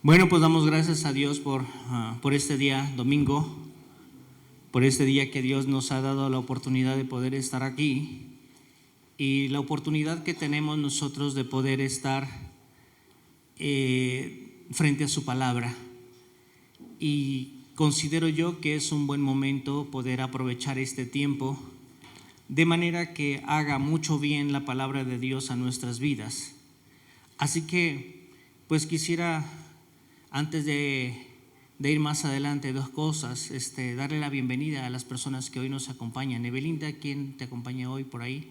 Bueno, pues damos gracias a Dios por este día domingo, por este día que Dios nos ha dado la oportunidad de poder estar aquí y la oportunidad que tenemos nosotros de poder estar frente a su palabra. Y considero yo que es un buen momento poder aprovechar este tiempo de manera que haga mucho bien la palabra de Dios a nuestras vidas. Así que, pues quisiera, antes de ir más adelante, dos cosas, darle la bienvenida a las personas que hoy nos acompañan. Evelinda, ¿quién te acompaña hoy por ahí?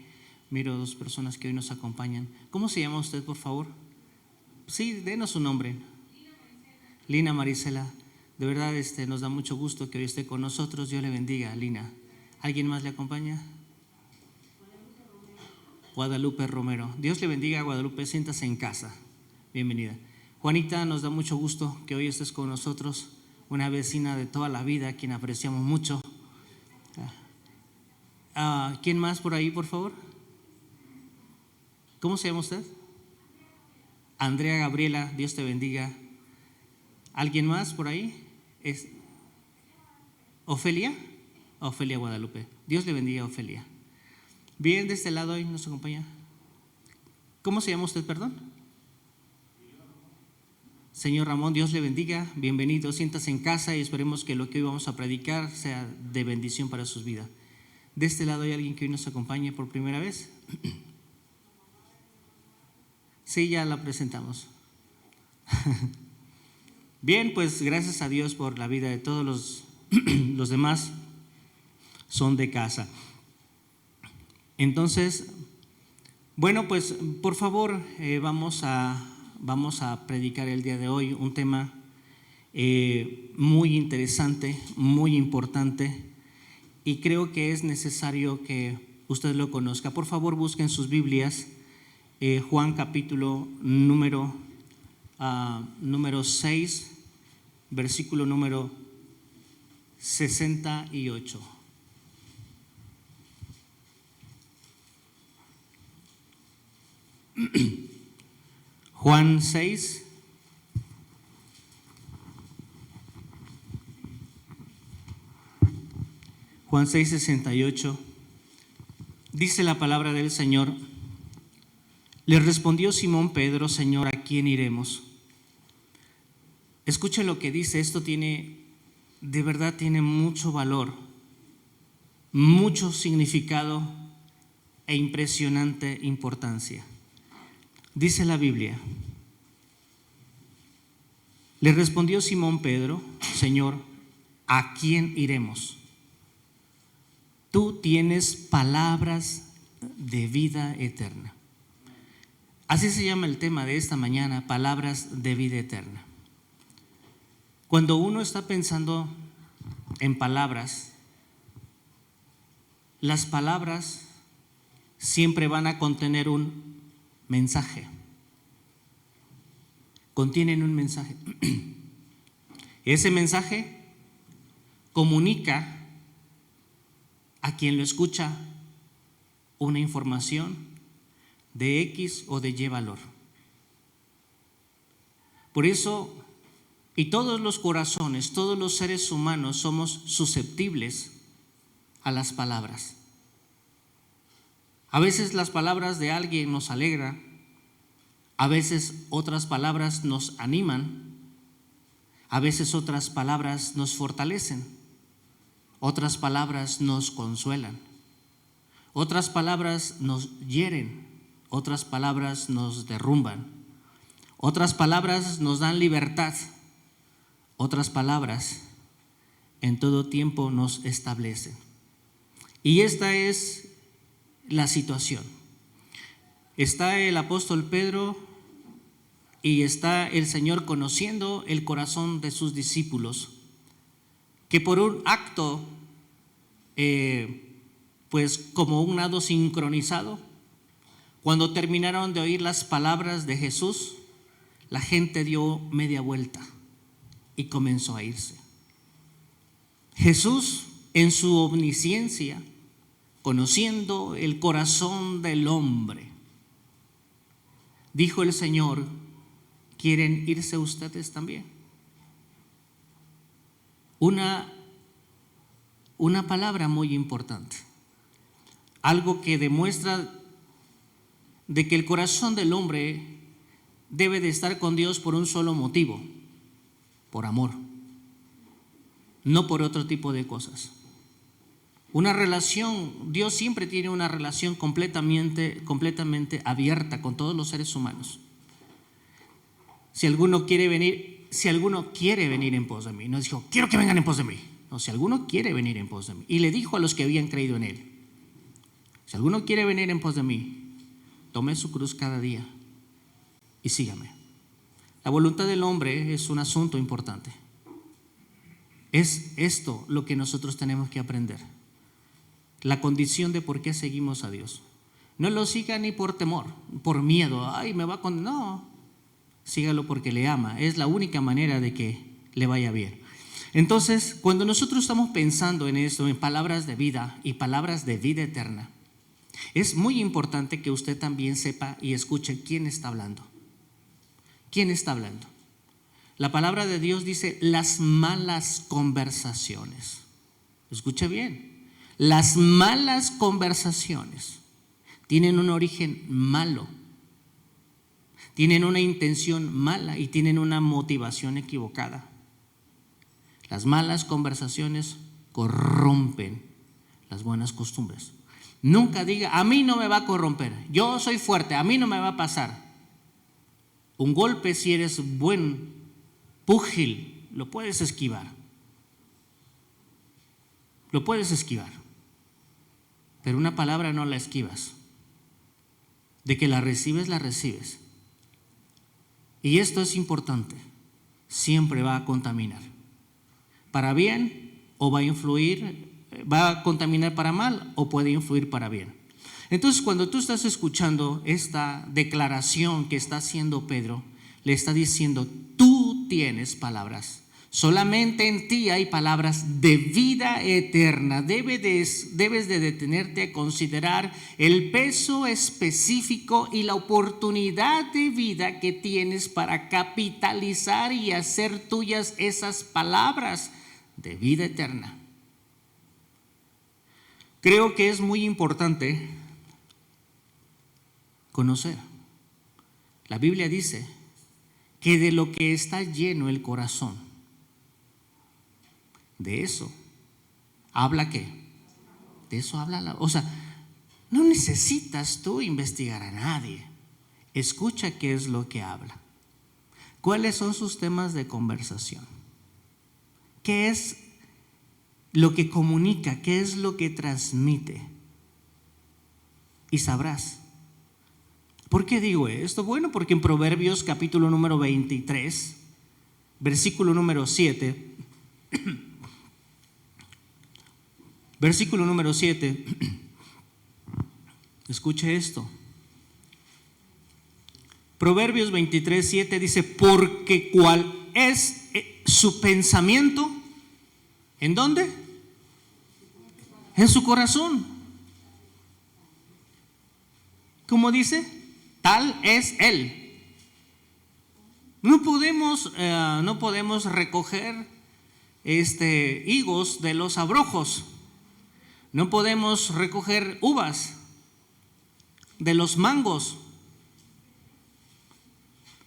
Miro dos personas que hoy nos acompañan. ¿Cómo se llama usted, por favor? Sí, denos su nombre. Lina Marisela. De verdad, nos da mucho gusto que hoy esté con nosotros. Dios le bendiga, Lina. ¿Alguien más le acompaña? Guadalupe Romero. Dios le bendiga, Guadalupe. Siéntase en casa. Bienvenida. Juanita, nos da mucho gusto que hoy estés con nosotros, una vecina de toda la vida, a quien apreciamos mucho. ¿Quién más por ahí, por favor? ¿Cómo se llama usted? Andrea Gabriela, Dios te bendiga. ¿Alguien más por ahí? ¿Ofelia? Ofelia Guadalupe. Dios le bendiga, Ofelia. Bien, de este lado hoy nos acompaña. ¿Cómo se llama usted, perdón? Señor Ramón, Dios le bendiga, bienvenido, siéntase en casa y esperemos que lo que hoy vamos a predicar sea de bendición para sus vidas. De este lado hay alguien que hoy nos acompañe por primera vez. Sí, ya la presentamos. Bien, pues gracias a Dios por la vida de todos los demás, son de casa. Entonces, bueno, pues por favor vamos a predicar el día de hoy un tema muy interesante, muy importante, y creo que es necesario que usted lo conozca. Por favor, busquen sus Biblias, Juan capítulo número 6, versículo número 68. Juan 6, Juan 6, 68, dice la palabra del Señor: le respondió Simón Pedro: Señor, ¿a quién iremos? Escuchen lo que dice, esto de verdad tiene mucho valor, mucho significado e impresionante importancia. Dice la Biblia: le respondió Simón Pedro: Señor, ¿a quién iremos? Tú tienes palabras de vida eterna. Así se llama el tema de esta mañana, palabras de vida eterna. Cuando uno está pensando en palabras, las palabras siempre van a contener un mensaje. Contienen un mensaje. Ese mensaje comunica a quien lo escucha una información de X o de Y valor. Por eso, y todos los corazones, todos los seres humanos somos susceptibles a las palabras. A veces las palabras de alguien nos alegran, a veces otras palabras nos animan, a veces otras palabras nos fortalecen, otras palabras nos consuelan, otras palabras nos hieren, otras palabras nos derrumban, otras palabras nos dan libertad, otras palabras en todo tiempo nos establecen. Y esta es la situación. Está el apóstol Pedro y está el Señor conociendo el corazón de sus discípulos, que por un acto, pues como un nado sincronizado, cuando terminaron de oír las palabras de Jesús, la gente dio media vuelta y comenzó a irse. Jesús, en su omnisciencia, conociendo el corazón del hombre, dijo el Señor quieren irse ustedes también. Una palabra muy importante, algo que demuestra de que el corazón del hombre debe de estar con Dios por un solo motivo, por amor, no por otro tipo de cosas. Una relación, Dios siempre tiene una relación completamente abierta con todos los seres humanos. Si alguno quiere venir en pos de mí, no dijo, quiero que vengan en pos de mí. No, si alguno quiere venir en pos de mí. Y le dijo a los que habían creído en él, si alguno quiere venir en pos de mí, tome su cruz cada día y sígame. La voluntad del hombre es un asunto importante. Es esto lo que nosotros tenemos que aprender. La condición de por qué seguimos a Dios. No lo siga ni por temor, por miedo. Ay, me va a condenar. No, sígalo porque le ama. Es la única manera de que le vaya bien. Entonces, cuando nosotros estamos pensando en esto, en palabras de vida y palabras de vida eterna, es muy importante que usted también sepa y escuche quién está hablando. ¿Quién está hablando? La palabra de Dios dice las malas conversaciones. Escuche bien. Las malas conversaciones tienen un origen malo, tienen una intención mala y tienen una motivación equivocada. Las malas conversaciones corrompen las buenas costumbres. Nunca diga, a mí no me va a corromper, yo soy fuerte, a mí no me va a pasar. Un golpe, si eres buen púgil, lo puedes esquivar. Lo puedes esquivar. Pero una palabra no la esquivas. De que la recibes, la recibes. Y esto es importante. Siempre va a contaminar. Para bien o va a influir, va a contaminar para mal o puede influir para bien. Entonces, cuando tú estás escuchando esta declaración que está haciendo Pedro, le está diciendo, tú tienes palabras. Solamente en ti hay palabras de vida eterna. Debes de detenerte a considerar el peso específico y la oportunidad de vida que tienes para capitalizar y hacer tuyas esas palabras de vida eterna. Creo que es muy importante conocer. La Biblia dice que de lo que está lleno el corazón, de eso habla ¿qué? De eso habla o sea, no necesitas tú investigar a nadie. Escucha qué es lo que habla. ¿Cuáles son sus temas de conversación? ¿Qué es lo que comunica? ¿Qué es lo que transmite? Y sabrás. ¿Por qué digo esto? Bueno, porque en Proverbios capítulo número 23, versículo número 7, versículo número 7, escuche esto. Proverbios 23, 7 dice, porque cuál es su pensamiento, ¿en dónde? En su corazón. ¿Cómo dice? Tal es él. No podemos recoger higos de los abrojos. No podemos recoger uvas de los mangos.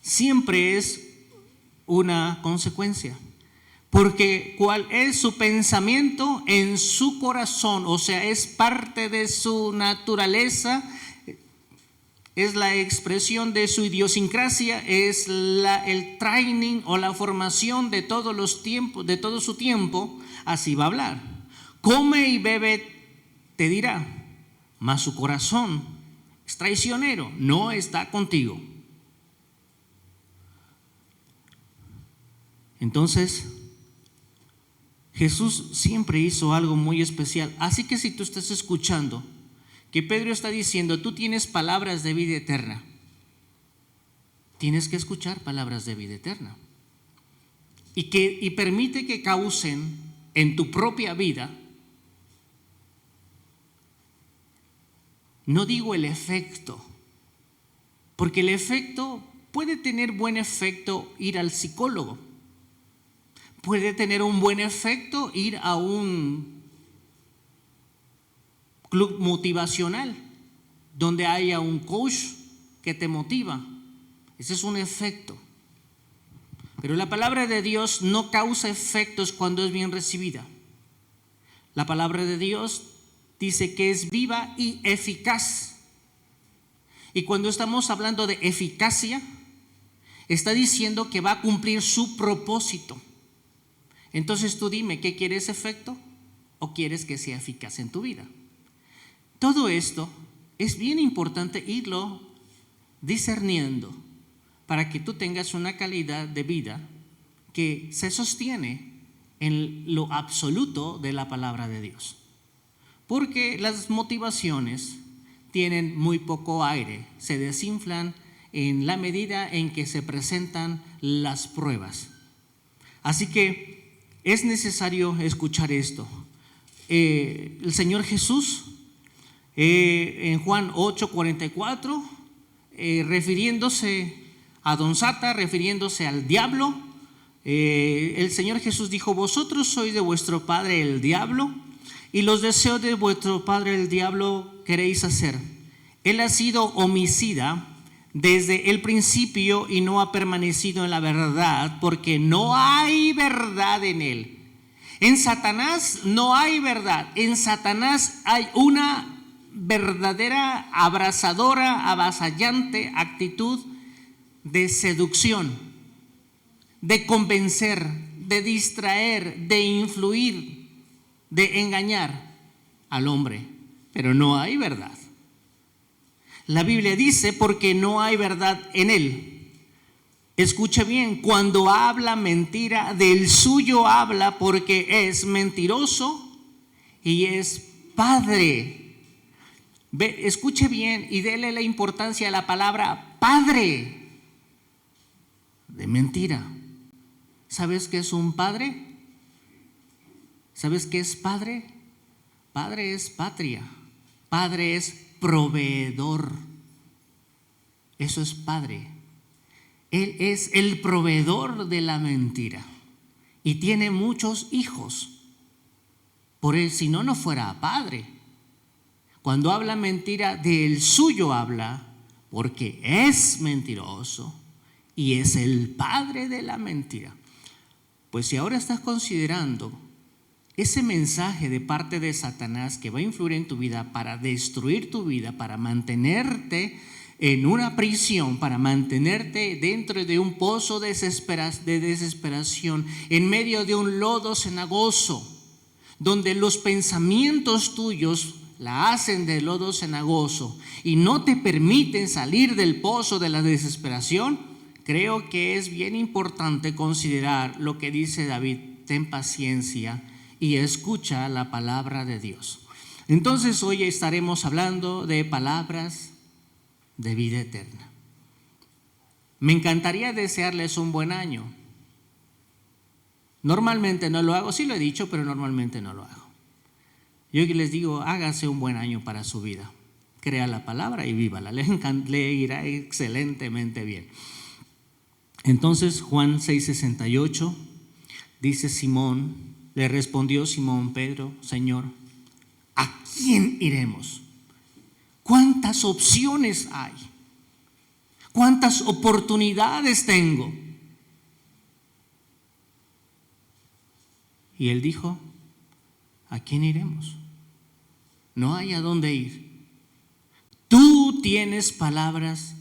Siempre es una consecuencia. Porque cuál es su pensamiento en su corazón, o sea, es parte de su naturaleza, es la expresión de su idiosincrasia, es el training o la formación de todos los tiempos, de todo su tiempo, así va a hablar. Come y bebe, te dirá, mas su corazón es traicionero, no está contigo. Entonces, Jesús siempre hizo algo muy especial. Así que si tú estás escuchando que Pedro está diciendo, tú tienes palabras de vida eterna, tienes que escuchar palabras de vida eterna. Y permite que causen en tu propia vida, no digo el efecto, porque el efecto Puede tener buen efecto ir al psicólogo. Puede tener un buen efecto ir a un club motivacional, donde haya un coach que te motiva. Ese es un efecto. Pero la palabra de Dios no causa efectos cuando es bien recibida. La palabra de Dios dice que es viva y eficaz. Y cuando estamos hablando de eficacia, está diciendo que va a cumplir su propósito. Entonces tú dime, ¿qué quieres efecto o quieres que sea eficaz en tu vida? Todo esto es bien importante irlo discerniendo para que tú tengas una calidad de vida que se sostiene en lo absoluto de la palabra de Dios. Porque las motivaciones tienen muy poco aire, se desinflan en la medida en que se presentan las pruebas. Así que es necesario escuchar esto. El Señor Jesús, en Juan 8:44, refiriéndose a Don Sata, refiriéndose al diablo, el Señor Jesús dijo: vosotros sois de vuestro padre el diablo, y los deseos de vuestro padre el diablo queréis hacer. Él ha sido homicida desde el principio y no ha permanecido en la verdad, porque no hay verdad en él. En Satanás no hay verdad. En Satanás hay una verdadera, abrasadora, avasallante actitud de seducción, de convencer, de distraer, de influir, de engañar al hombre. Pero no hay verdad. La Biblia dice: porque no hay verdad en él. Escuche bien, cuando habla mentira, del suyo habla, porque es mentiroso y es padre. Escuche bien y dele la importancia a la palabra padre de mentira. ¿Sabes qué es un padre? ¿Sabes qué es padre? Padre es patria. Padre es proveedor. Eso es padre. Él es el proveedor de la mentira y tiene muchos hijos. Por él, si no, no fuera padre. Cuando habla mentira, del suyo habla, porque es mentiroso y es el padre de la mentira. Pues si ahora estás considerando ese mensaje de parte de Satanás que va a influir en tu vida para destruir tu vida, para mantenerte en una prisión, para mantenerte dentro de un pozo de desesperación, en medio de un lodo cenagoso, donde los pensamientos tuyos la hacen de lodo cenagoso y no te permiten salir del pozo de la desesperación, creo que es bien importante considerar lo que dice David: ten paciencia y escucha la palabra de Dios. Entonces hoy estaremos hablando de palabras de vida eterna. Me encantaría desearles un buen año. Normalmente no lo hago, sí lo he dicho, pero normalmente no lo hago. Yo les digo: hágase un buen año para su vida. Crea la palabra y vívala. Le irá excelentemente bien. Entonces Juan 6:68 dice: Simón, le respondió Simón Pedro: Señor, ¿a quién iremos? ¿Cuántas opciones hay? ¿Cuántas oportunidades tengo? Y él dijo: ¿a quién iremos? No hay a dónde ir. Tú tienes palabras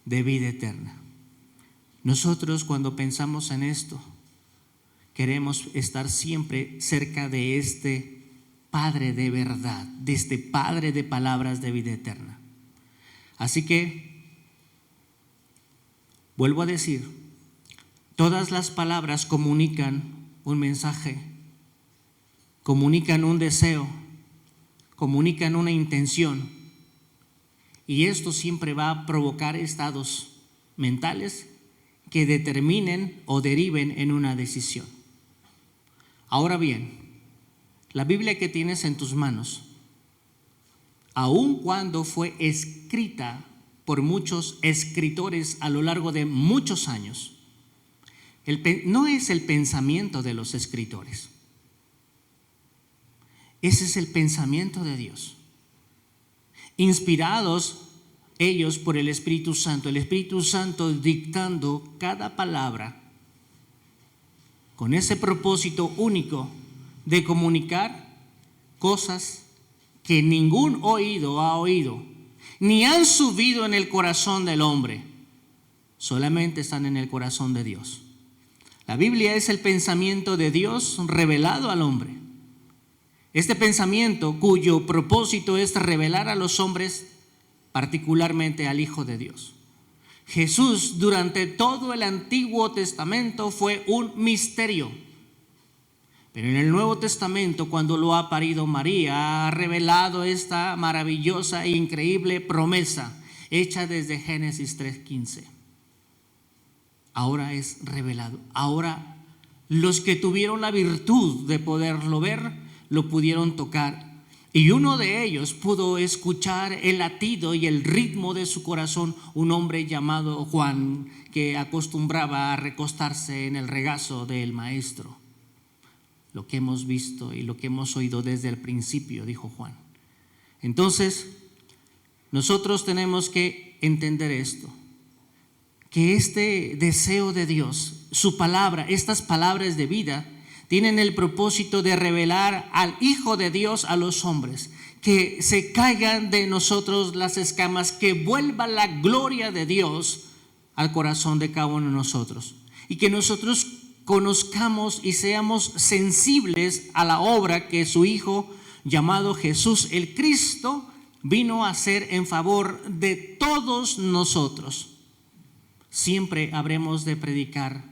de vida eterna. Nosotros, cuando pensamos en esto, queremos estar siempre cerca de este Padre de verdad, de este Padre de palabras de vida eterna. Así que, vuelvo a decir, todas las palabras comunican un mensaje, comunican un deseo, comunican una intención, y esto siempre va a provocar estados mentales que determinen o deriven en una decisión. Ahora bien, la Biblia que tienes en tus manos, aun cuando fue escrita por muchos escritores a lo largo de muchos años. No es el pensamiento de los escritores. Ese es el pensamiento de Dios. Inspirados ellos por el Espíritu Santo dictando cada palabra con ese propósito único de comunicar cosas que ningún oído ha oído, ni han subido en el corazón del hombre, solamente están en el corazón de Dios. La Biblia es el pensamiento de Dios revelado al hombre. Este pensamiento cuyo propósito es revelar a los hombres, particularmente al Hijo de Dios. Jesús durante todo el Antiguo Testamento fue un misterio. Pero en el Nuevo Testamento, cuando lo ha parido María, ha revelado esta maravillosa e increíble promesa hecha desde Génesis 3:15. Ahora es revelado. Ahora los que tuvieron la virtud de poderlo ver, lo pudieron tocar. Y uno de ellos pudo escuchar el latido y el ritmo de su corazón, un hombre llamado Juan, que acostumbraba a recostarse en el regazo del maestro. Lo que hemos visto y lo que hemos oído desde el principio, dijo Juan. Entonces, nosotros tenemos que entender esto, que este deseo de Dios, su palabra, estas palabras de vida, tienen el propósito de revelar al Hijo de Dios a los hombres, que se caigan de nosotros las escamas, que vuelva la gloria de Dios al corazón de cada uno de nosotros, y que nosotros conozcamos y seamos sensibles a la obra que su Hijo, llamado Jesús el Cristo, vino a hacer en favor de todos nosotros. Siempre habremos de predicar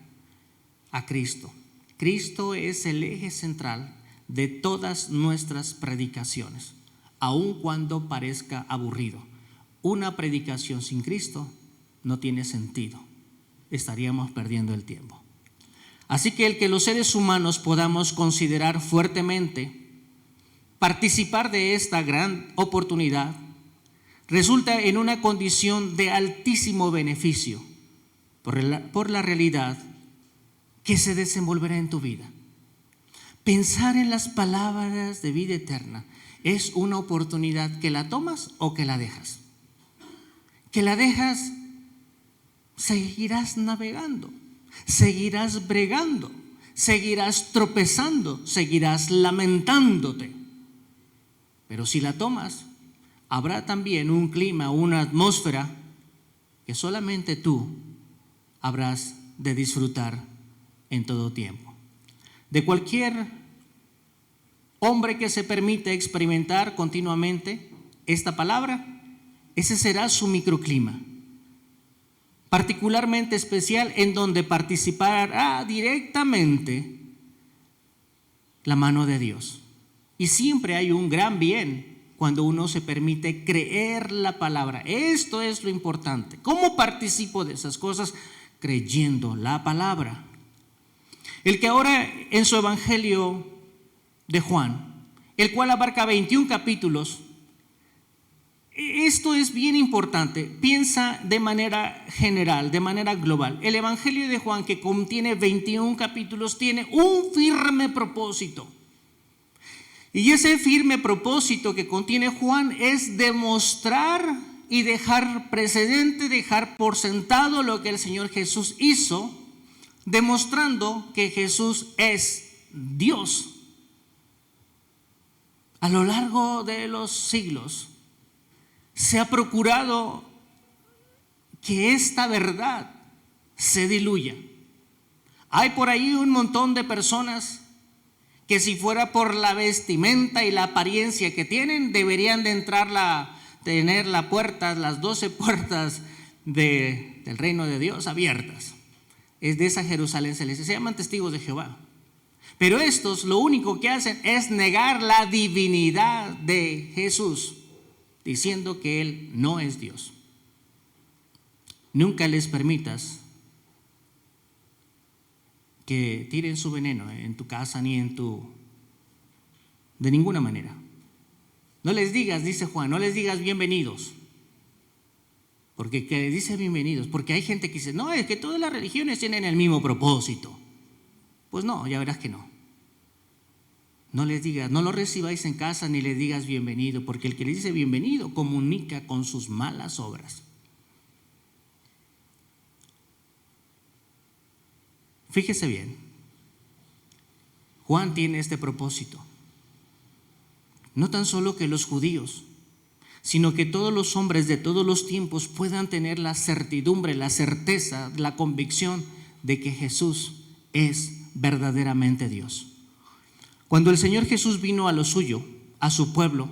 a Cristo. Cristo es el eje central de todas nuestras predicaciones, aun cuando parezca aburrido. Una predicación sin Cristo no tiene sentido. Estaríamos perdiendo el tiempo. Así que el que los seres humanos podamos considerar fuertemente participar de esta gran oportunidad resulta en una condición de altísimo beneficio por la realidad que se desenvolverá en tu vida. Pensar en las palabras de vida eterna es una oportunidad que la tomas o que la dejas. Que la dejas, seguirás navegando, seguirás bregando, seguirás tropezando, seguirás lamentándote. Pero si la tomas, habrá también un clima, una atmósfera que solamente tú habrás de disfrutar en todo tiempo. De cualquier hombre que se permite experimentar continuamente esta palabra, ese será su microclima, particularmente especial, en donde participará directamente la mano de Dios. Y siempre hay un gran bien cuando uno se permite creer la palabra. Esto es lo importante. ¿Cómo participo de esas cosas? Creyendo la palabra. El que ahora en su Evangelio de Juan, el cual abarca 21 capítulos, esto es bien importante. Piensa de manera general, de manera global. El Evangelio de Juan, que contiene 21 capítulos, tiene un firme propósito. Y ese firme propósito que contiene Juan es demostrar y dejar precedente, dejar por sentado lo que el Señor Jesús hizo, demostrando que Jesús es Dios. A lo largo de los siglos se ha procurado que esta verdad se diluya. Hay por ahí un montón de personas que, si fuera por la vestimenta y la apariencia que tienen, deberían de tener las 12 puertas del reino de Dios abiertas. Es de esa Jerusalén celeste. Se llaman testigos de Jehová. Pero estos lo único que hacen es negar la divinidad de Jesús, diciendo que Él no es Dios. Nunca les permitas que tiren su veneno en tu casa ni de ninguna manera. No les digas, dice Juan, no les digas bienvenidos. Porque que dice bienvenidos, porque hay gente que dice, no, es que todas las religiones tienen el mismo propósito. Pues no, ya verás que no. No les digas, no lo recibáis en casa ni le digas bienvenido, porque el que le dice bienvenido comunica con sus malas obras. Fíjese bien, Juan tiene este propósito. No tan solo que los judíos, sino que todos los hombres de todos los tiempos puedan tener la certidumbre, la certeza, la convicción de que Jesús es verdaderamente Dios. Cuando el Señor Jesús vino a lo suyo, a su pueblo,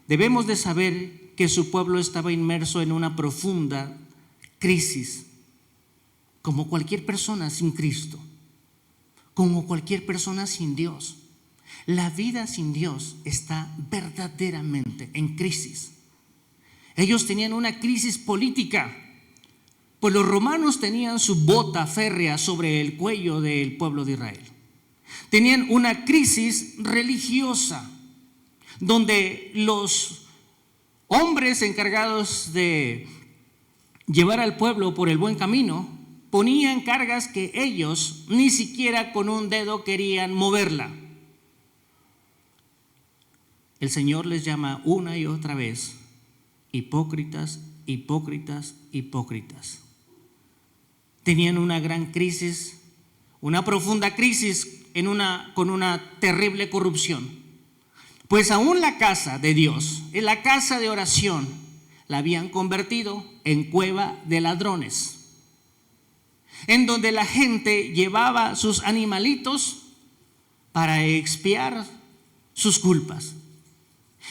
debemos de saber que su pueblo estaba inmerso en una profunda crisis, como cualquier persona sin Cristo, como cualquier persona sin Dios. La vida sin Dios está verdaderamente en crisis. Ellos tenían una crisis política, pues los romanos tenían su bota férrea sobre el cuello del pueblo de Israel. Tenían una crisis religiosa, donde los hombres encargados de llevar al pueblo por el buen camino ponían cargas que ellos ni siquiera con un dedo querían moverla. El Señor les llama una y otra vez hipócritas, hipócritas, hipócritas. Tenían una gran crisis, una profunda crisis con una terrible corrupción. Pues aún la casa de Dios, en la casa de oración, la habían convertido en cueva de ladrones, en donde la gente llevaba sus animalitos para expiar sus culpas.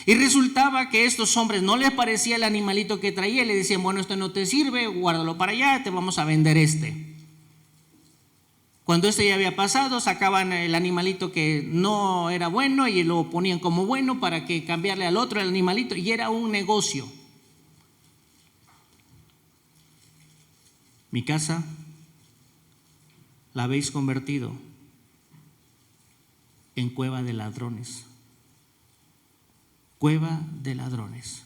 Y resultaba que a estos hombres no les parecía el animalito que traía, y le decían, bueno, esto no te sirve, guárdalo para allá, te vamos a vender este. Cuando esto ya había pasado, sacaban el animalito que no era bueno y lo ponían como bueno para que cambiarle al otro el animalito, y era un negocio. Mi casa la habéis convertido en cueva de ladrones. Cueva de ladrones.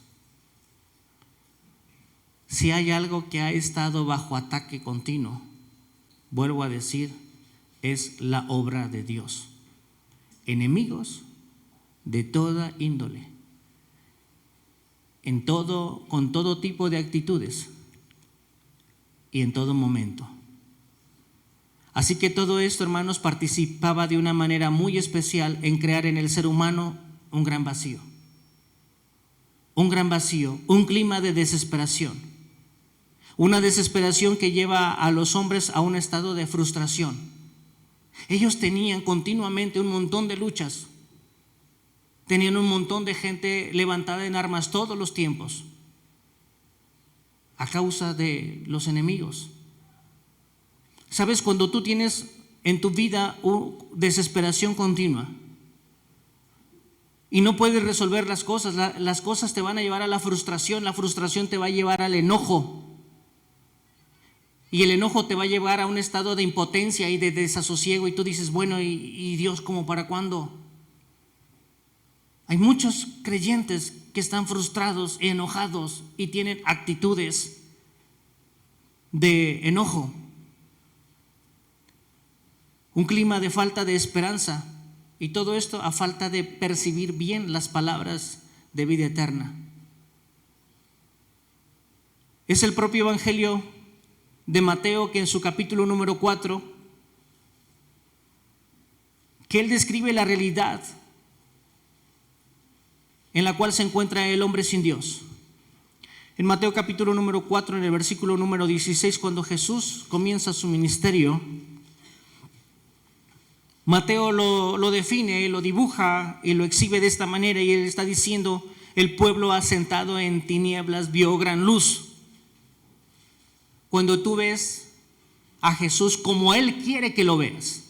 Si hay algo que ha estado bajo ataque continuo, vuelvo a decir, es la obra de Dios. Enemigos de toda índole, con todo tipo de actitudes y en todo momento. Así que todo esto, hermanos, participaba de una manera muy especial en crear en el ser humano un gran vacío. Un gran vacío, un clima de desesperación. Una desesperación que lleva a los hombres a un estado de frustración. Ellos tenían continuamente un montón de luchas. Tenían un montón de gente levantada en armas todos los tiempos a causa de los enemigos. ¿Sabes? Cuando tú tienes en tu vida desesperación continua y no puedes resolver las cosas te van a llevar a la frustración te va a llevar al enojo, y el enojo te va a llevar a un estado de impotencia y de desasosiego, y tú dices, bueno, ¿y Dios cómo para cuándo? Hay muchos creyentes que están frustrados, enojados y tienen actitudes de enojo, un clima de falta de esperanza. Y todo esto a falta de percibir bien las palabras de vida eterna. Es el propio Evangelio de Mateo que en su capítulo número 4, que él describe la realidad en la cual se encuentra el hombre sin Dios. En Mateo capítulo número 4, en el versículo número 16, cuando Jesús comienza su ministerio, Mateo lo define, lo dibuja y lo exhibe de esta manera, y él está diciendo, el pueblo asentado en tinieblas vio gran luz. Cuando tú ves a Jesús como Él quiere que lo veas,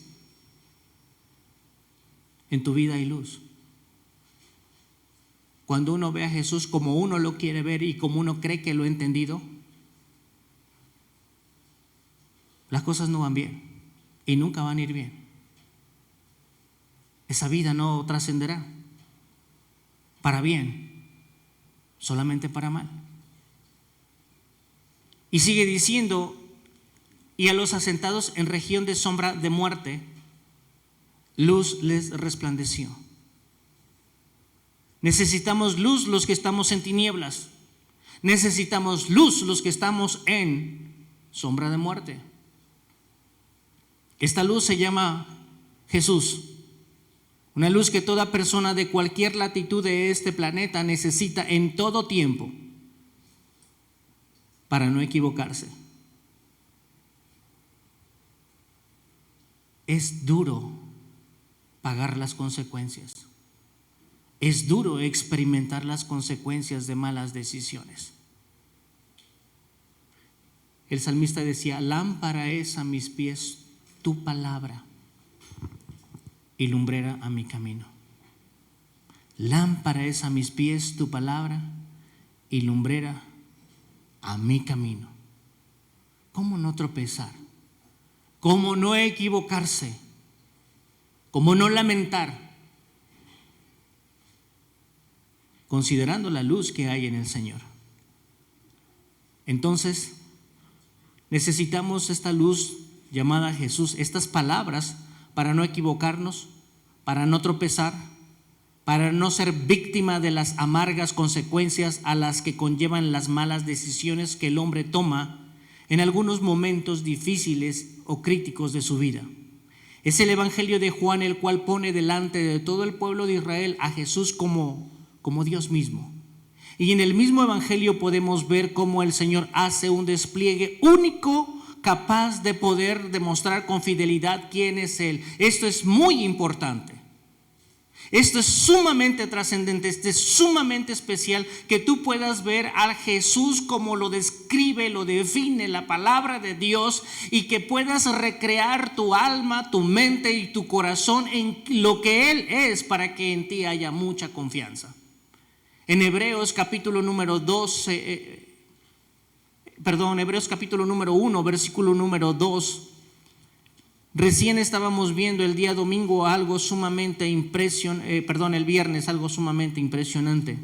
en tu vida hay luz. Cuando uno ve a Jesús como uno lo quiere ver y como uno cree que lo ha entendido, las cosas no van bien y nunca van a ir bien. Esa vida no trascenderá para bien, solamente para mal. Y sigue diciendo, y a los asentados en región de sombra de muerte, luz les resplandeció. Necesitamos luz los que estamos en tinieblas. Necesitamos luz los que estamos en sombra de muerte. Esta luz se llama Jesús. Una luz que toda persona de cualquier latitud de este planeta necesita en todo tiempo para no equivocarse. Es duro pagar las consecuencias. Es duro experimentar las consecuencias de malas decisiones. El salmista decía, lámpara es a mis pies tu palabra y lumbrera a mi camino. Lámpara es a mis pies tu palabra y lumbrera a mi camino. ¿Cómo no tropezar? ¿Cómo no equivocarse? ¿Cómo no lamentar? Considerando la luz que hay en el Señor. Entonces, necesitamos esta luz llamada Jesús, estas palabras para no equivocarnos, para no tropezar, para no ser víctima de las amargas consecuencias a las que conllevan las malas decisiones que el hombre toma en algunos momentos difíciles o críticos de su vida. Es el Evangelio de Juan el cual pone delante de todo el pueblo de Israel a Jesús como Dios mismo. Y en el mismo Evangelio podemos ver cómo el Señor hace un despliegue único capaz de poder demostrar con fidelidad quién es Él. Esto es muy importante. Esto es sumamente trascendente, esto es sumamente especial, que tú puedas ver a Jesús como lo describe, lo define la palabra de Dios, y que puedas recrear tu alma, tu mente y tu corazón en lo que Él es, para que en ti haya mucha confianza. En Hebreos capítulo número 1, versículo número 2, recién estábamos viendo el día domingo algo sumamente el viernes algo sumamente impresionante.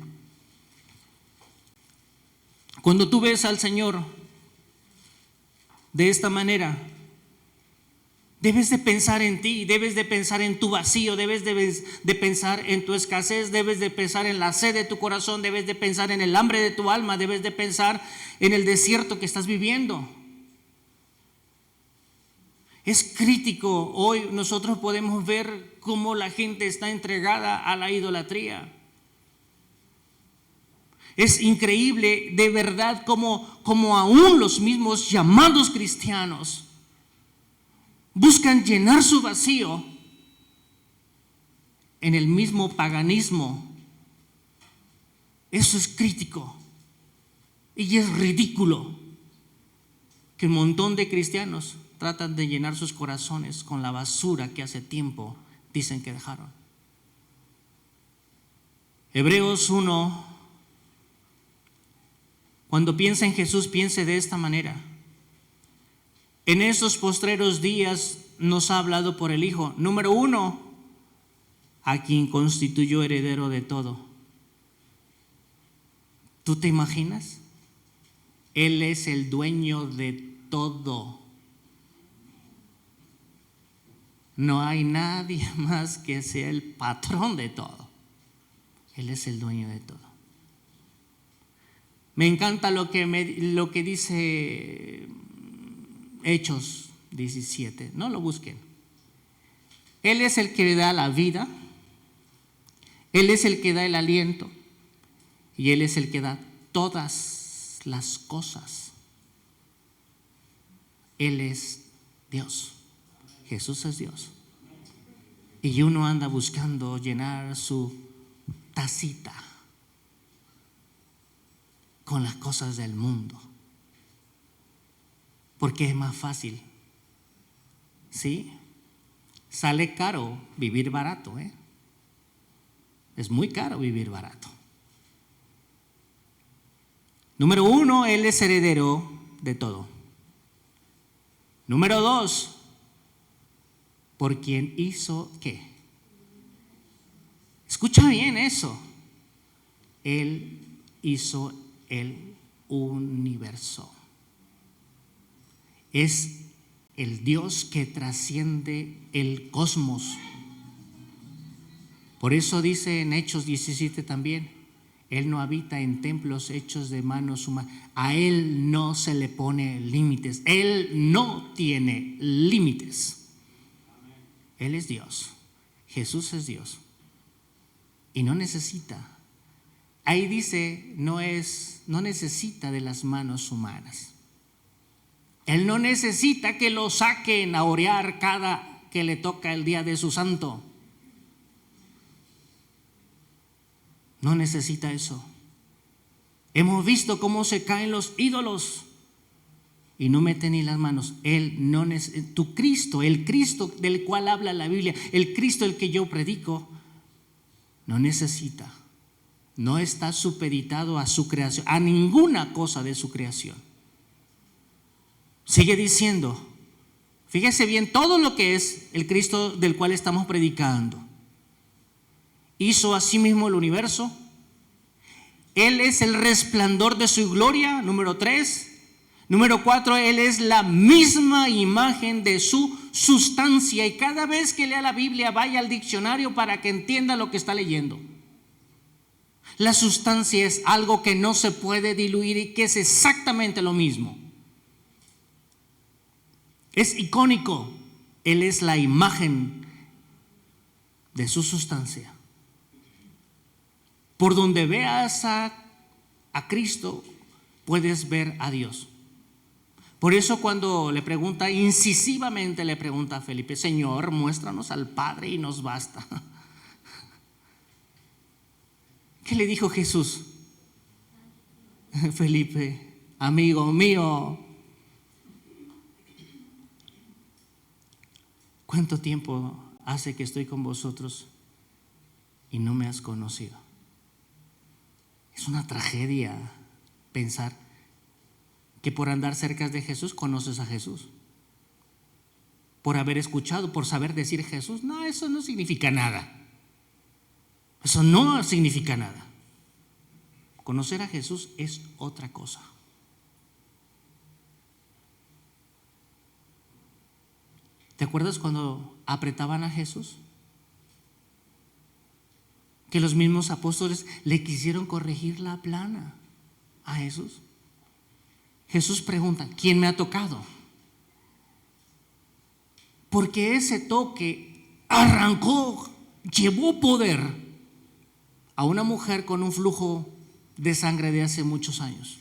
Cuando tú ves al Señor de esta manera, debes de pensar en ti, debes de pensar en tu vacío, debes de pensar en tu escasez, debes de pensar en la sed de tu corazón, debes de pensar en el hambre de tu alma, debes de pensar en el desierto que estás viviendo. Es crítico. Hoy nosotros podemos ver cómo la gente está entregada a la idolatría. Es increíble de verdad cómo aún los mismos llamados cristianos buscan llenar su vacío en el mismo paganismo. Eso es crítico y es ridículo que un montón de cristianos tratan de llenar sus corazones con la basura que hace tiempo dicen que dejaron. Hebreos 1, cuando piensa en Jesús, piense de esta manera: en esos postreros días nos ha hablado por el Hijo. Número 1, a quien constituyó heredero de todo. ¿Tú te imaginas? Él es el dueño de todo. No hay nadie más que sea el patrón de todo. Él es el dueño de todo. Me encanta lo que dice Hechos 17. No lo busquen. Él es el que da la vida. Él es el que da el aliento. Y Él es el que da todas las cosas. Él es Dios. Jesús es Dios. Y uno anda buscando llenar su tacita con las cosas del mundo, porque es más fácil. ¿Sí? Sale caro vivir barato, Es muy caro vivir barato. Número 1, Él es heredero de todo. Número 2, por quien hizo ¿qué? Escucha bien eso. Él hizo el universo. Es el Dios que trasciende el cosmos. Por eso dice en Hechos 17 también, Él no habita en templos hechos de manos humanas. A Él no se le pone límites. Él no tiene límites. Él es Dios. Jesús es Dios. Y no necesita. Ahí dice, no necesita de las manos humanas. Él no necesita que lo saquen a orear cada que le toca el día de su santo. No necesita eso. Hemos visto cómo se caen los ídolos y no meten ni las manos. Él no necesita. Tu Cristo, el Cristo del cual habla la Biblia, el Cristo el que yo predico, no necesita. No está supeditado a su creación, a ninguna cosa de su creación. Sigue diciendo, fíjese bien todo lo que es el Cristo del cual estamos predicando. Hizo asimismo el universo. Él es el resplandor de su gloria, número 3. Número 4, Él es la misma imagen de su sustancia. Y cada vez que lea la Biblia, vaya al diccionario para que entienda lo que está leyendo. La sustancia es algo que no se puede diluir y que es exactamente lo mismo. Es icónico. Él es la imagen de su sustancia. Por donde veas a Cristo, puedes ver a Dios. Por eso cuando le pregunta, incisivamente le pregunta a Felipe, Señor, muéstranos al Padre y nos basta. ¿Qué le dijo Jesús? Felipe, amigo mío, ¿cuánto tiempo hace que estoy con vosotros y no me has conocido? Es una tragedia pensar que por andar cerca de Jesús conoces a Jesús. Por haber escuchado, por saber decir Jesús. No, eso no significa nada. Eso no significa nada. Conocer a Jesús es otra cosa. ¿Te acuerdas cuando apretaban a Jesús? Que los mismos apóstoles le quisieron corregir la plana a Jesús. Jesús pregunta, ¿quién me ha tocado? Porque ese toque arrancó, llevó poder a una mujer con un flujo de sangre de hace muchos años.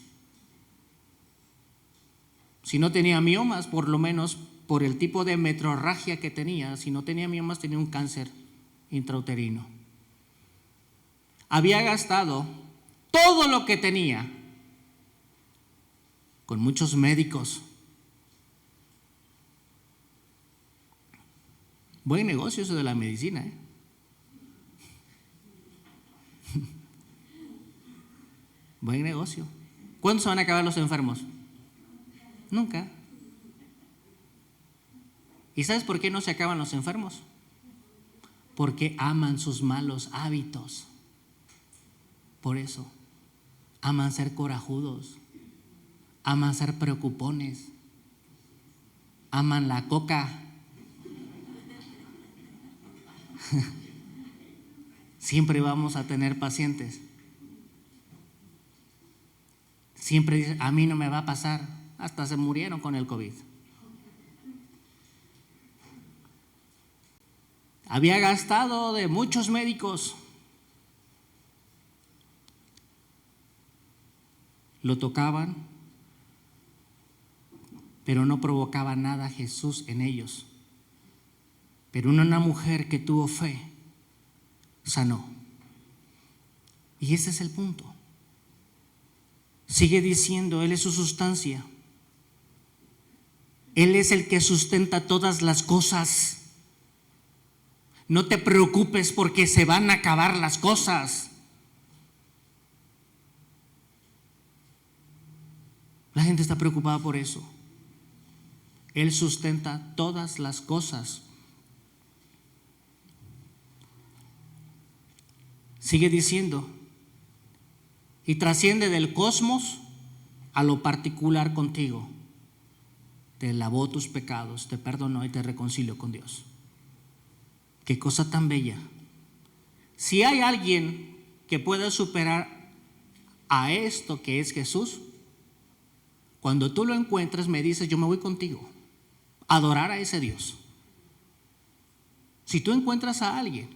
Si no tenía miomas, por lo menos por el tipo de metrorragia que tenía, si no tenía miomas, tenía un cáncer intrauterino. Había gastado todo lo que tenía con muchos médicos. Buen negocio eso de la medicina, ¿eh? Buen negocio. ¿Cuándo se van a acabar los enfermos? Nunca. ¿Y sabes por qué no se acaban los enfermos? Porque aman sus malos hábitos. Por eso, aman ser corajudos, aman ser preocupones, aman la coca. Siempre vamos a tener pacientes. Siempre dicen, a mí no me va a pasar. Hasta se murieron con el COVID. Había gastado de muchos médicos. Lo tocaban, pero no provocaba nada Jesús en ellos. Pero una mujer que tuvo fe, sanó. Y ese es el punto. Sigue diciendo, Él es su sustancia. Él es el que sustenta todas las cosas. No te preocupes porque se van a acabar las cosas. La gente está preocupada por eso. Él sustenta todas las cosas. Sigue diciendo, y trasciende del cosmos a lo particular contigo. te lavó tus pecados, te perdonó y te reconcilió con Dios. Qué cosa tan bella. Si hay alguien que pueda superar a esto que es Jesús, cuando tú lo encuentres me dices, yo me voy contigo a adorar a ese Dios. Si tú encuentras a alguien,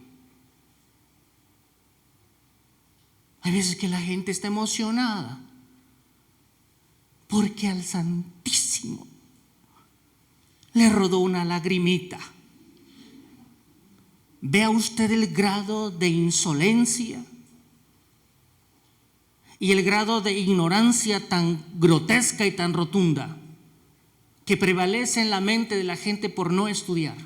hay veces que la gente está emocionada porque al Santísimo le rodó una lagrimita. Vea usted el grado de insolencia y el grado de ignorancia tan grotesca y tan rotunda que prevalece en la mente de la gente por no estudiar.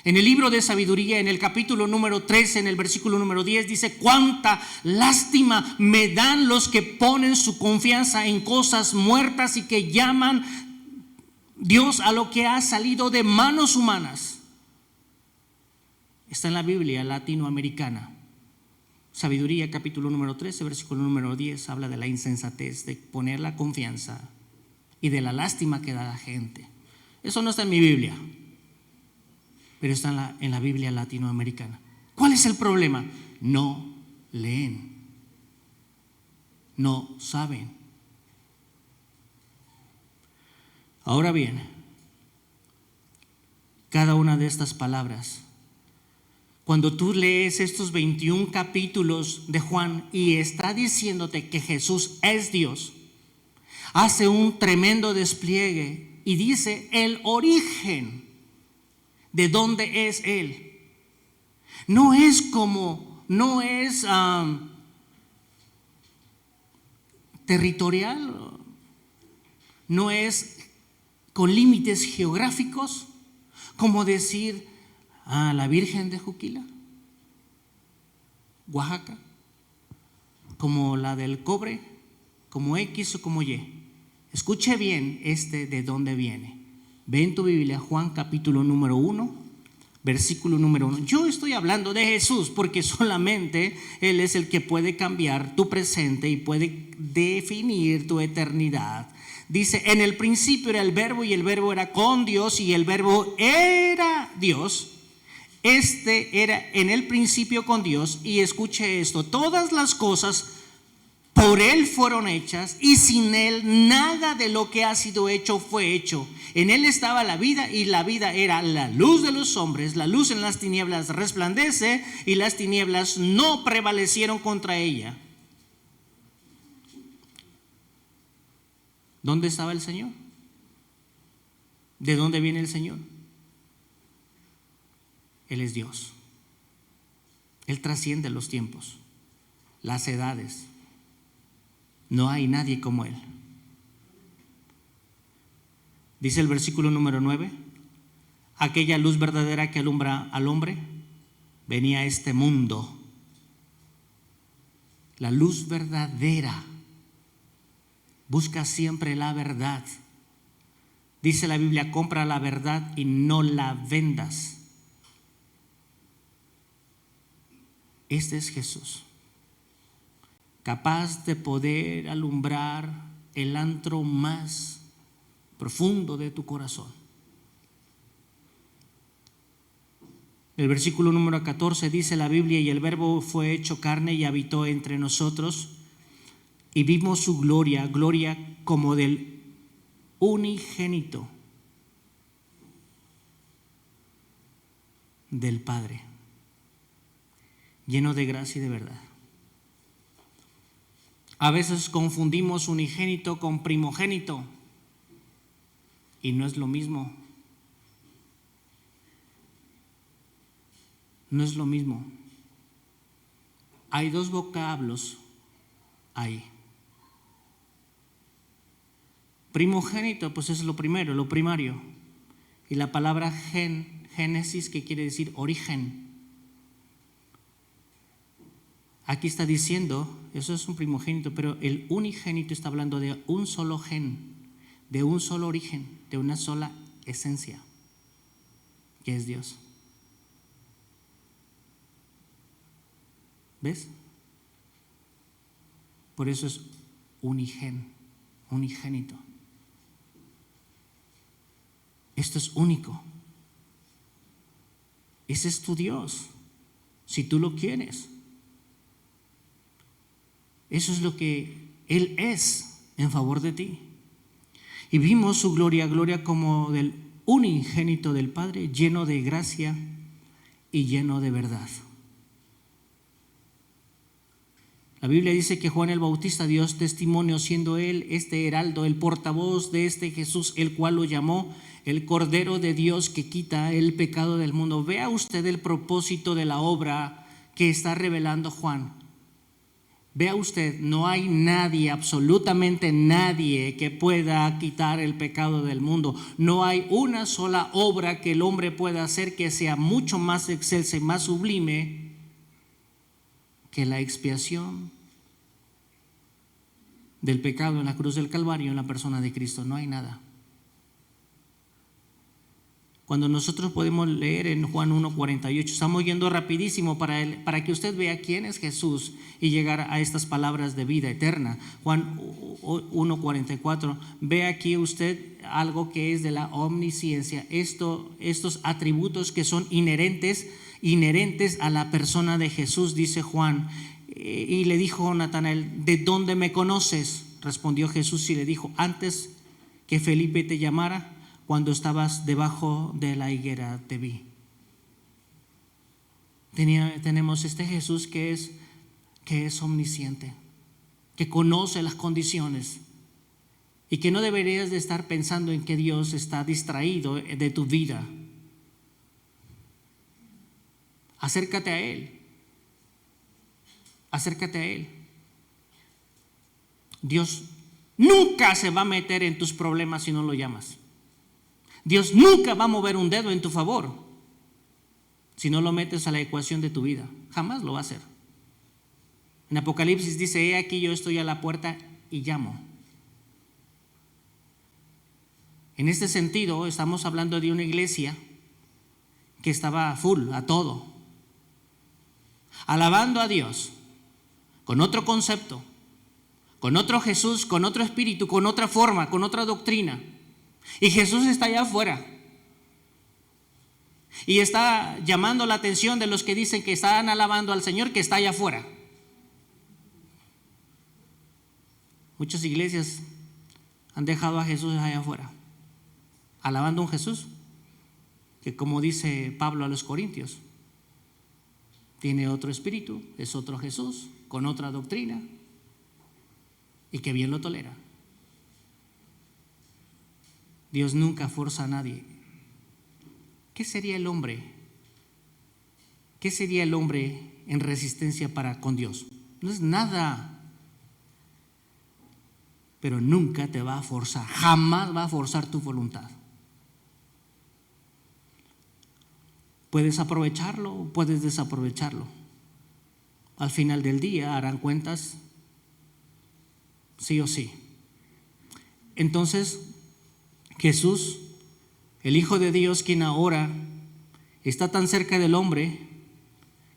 En el libro de Sabiduría, en el capítulo número 13, en el versículo número 10, dice: cuánta lástima me dan los que ponen su confianza en cosas muertas y que llaman Dios a lo que ha salido de manos humanas. Está en la Biblia latinoamericana. Sabiduría, capítulo número 13, versículo número 10, habla de la insensatez de poner la confianza y de la lástima que da la gente. Eso no está en mi Biblia, pero está en la Biblia latinoamericana. ¿Cuál es el problema? No leen, no saben. Ahora bien, cada una de estas palabras, cuando tú lees estos 21 capítulos de Juan y está diciéndote que Jesús es Dios, hace un tremendo despliegue y dice el origen de dónde es Él. No es territorial, no es con límites geográficos, como decir la Virgen de Juquila, Oaxaca, como la del Cobre, como X o como Y. Escuche bien de dónde viene. Ve en tu Biblia Juan capítulo número 1, versículo número 1. Yo estoy hablando de Jesús porque solamente Él es el que puede cambiar tu presente y puede definir tu eternidad. Dice: en el principio era el verbo y el verbo era con Dios y el verbo era Dios. Era en el principio con Dios. Y escuche esto: todas las cosas por Él fueron hechas y sin Él nada de lo que ha sido hecho fue hecho. En Él estaba la vida y la vida era la luz de los hombres. La luz en las tinieblas resplandece y las tinieblas no prevalecieron contra ella. ¿Dónde estaba el Señor? ¿De dónde viene el Señor? Él es Dios. Él trasciende los tiempos, las edades. No hay nadie como Él. Dice el versículo número 9: aquella luz verdadera que alumbra al hombre venía a este mundo. La luz verdadera busca siempre la verdad. Dice la Biblia: compra la verdad y no la vendas. Este es Jesús, capaz de poder alumbrar el antro más profundo de tu corazón. El versículo número 14 dice la Biblia: y el verbo fue hecho carne y habitó entre nosotros y vimos su gloria, gloria como del unigénito del Padre, lleno de gracia y de verdad. A veces confundimos unigénito con primogénito y no es lo mismo. No es lo mismo. Hay dos vocablos ahí. Primogénito, pues es lo primero, lo primario. Y la palabra génesis, que quiere decir origen. Aquí está diciendo, eso es un primogénito, pero el unigénito está hablando de un solo gen, de un solo origen, de una sola esencia, que es Dios. ¿Ves? Por eso es unigénito. Esto es único. Ese es tu Dios, si tú lo quieres. Eso es lo que Él es en favor de ti. Y vimos su gloria, gloria como del unigénito del Padre, lleno de gracia y lleno de verdad. La Biblia dice que Juan el Bautista dio testimonio, siendo él este heraldo, el portavoz de este Jesús, el cual lo llamó el Cordero de Dios que quita el pecado del mundo. Vea usted el propósito de la obra que está revelando Juan. Vea usted, no hay nadie, absolutamente nadie que pueda quitar el pecado del mundo. No hay una sola obra que el hombre pueda hacer que sea mucho más excelsa y más sublime que la expiación del pecado en la cruz del Calvario en la persona de Cristo. No hay nada. Cuando nosotros podemos leer en Juan 1:48, estamos yendo rapidísimo para que usted vea quién es Jesús y llegar a estas palabras de vida eterna. Juan 1:44, ve aquí usted algo que es de la omnisciencia, estos atributos que son inherentes a la persona de Jesús, dice Juan. Y le dijo Natanael, ¿de dónde me conoces? Respondió Jesús y le dijo, antes que Felipe te llamara, cuando estabas debajo de la higuera te vi. Tenemos este Jesús que es omnisciente, que conoce las condiciones y que no deberías de estar pensando en que Dios está distraído de tu vida. Acércate a Él. Acércate a Él. Dios nunca se va a meter en tus problemas si no lo llamas. Dios nunca va a mover un dedo en tu favor si no lo metes a la ecuación de tu vida. Jamás lo va a hacer. En Apocalipsis dice, he aquí yo estoy a la puerta y llamo. En este sentido, estamos hablando de una iglesia que estaba full, a todo, alabando a Dios, con otro concepto, con otro Jesús, con otro espíritu, con otra forma, con otra doctrina. Y Jesús está allá afuera y está llamando la atención de los que dicen que están alabando al Señor, que está allá afuera. Muchas iglesias han dejado a Jesús allá afuera, alabando a un Jesús que, como dice Pablo a los Corintios, tiene otro espíritu, es otro Jesús, con otra doctrina, y que bien lo tolera. Dios nunca forza a nadie. ¿Qué sería el hombre? ¿Qué sería el hombre en resistencia para con Dios? No es nada. Pero nunca te va a forzar, jamás va a forzar tu voluntad. Puedes aprovecharlo o puedes desaprovecharlo. Al final del día harán cuentas, sí o sí. Entonces, Jesús, el Hijo de Dios, quien ahora está tan cerca del hombre,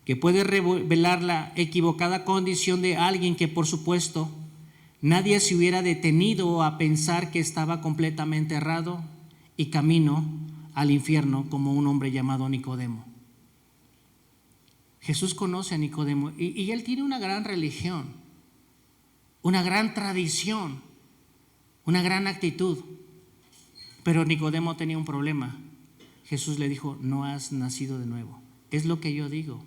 que puede revelar la equivocada condición de alguien que, por supuesto, nadie se hubiera detenido a pensar que estaba completamente errado y camino al infierno, como un hombre llamado Nicodemo. Jesús conoce a Nicodemo y él tiene una gran religión, una gran tradición, una gran actitud. Pero Nicodemo tenía un problema. Jesús le dijo, no has nacido de nuevo. Es lo que yo digo.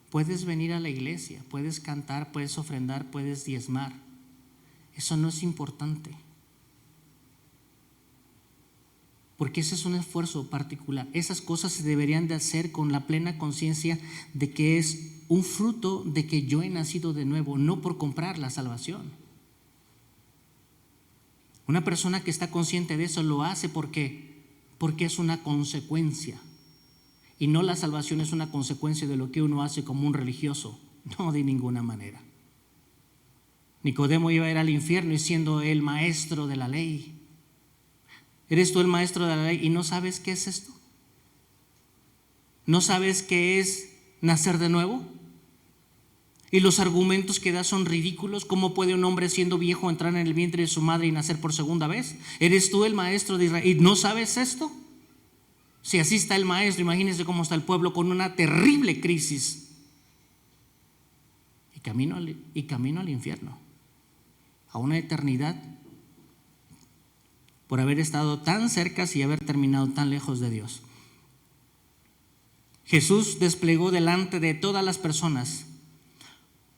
Puedes venir a la iglesia, puedes cantar, puedes ofrendar, puedes diezmar. Eso no es importante. Porque ese es un esfuerzo particular. Esas cosas se deberían de hacer con la plena conciencia de que es un fruto de que yo he nacido de nuevo, no por comprar la salvación. Una persona que está consciente de eso lo hace porque es una consecuencia. Y no la salvación es una consecuencia de lo que uno hace como un religioso. No, de ninguna manera. Nicodemo iba a ir al infierno y siendo el maestro de la ley. ¿Eres tú el maestro de la ley y no sabes qué es esto? ¿No sabes qué es nacer de nuevo? Y los argumentos que da son ridículos. ¿Cómo puede un hombre siendo viejo entrar en el vientre de su madre y nacer por segunda vez? ¿Eres tú el maestro de Israel y no sabes esto? Si así está el maestro, imagínense cómo está el pueblo con una terrible crisis. Y camino al infierno, a una eternidad, por haber estado tan cerca y haber terminado tan lejos de Dios. Jesús desplegó delante de todas las personas,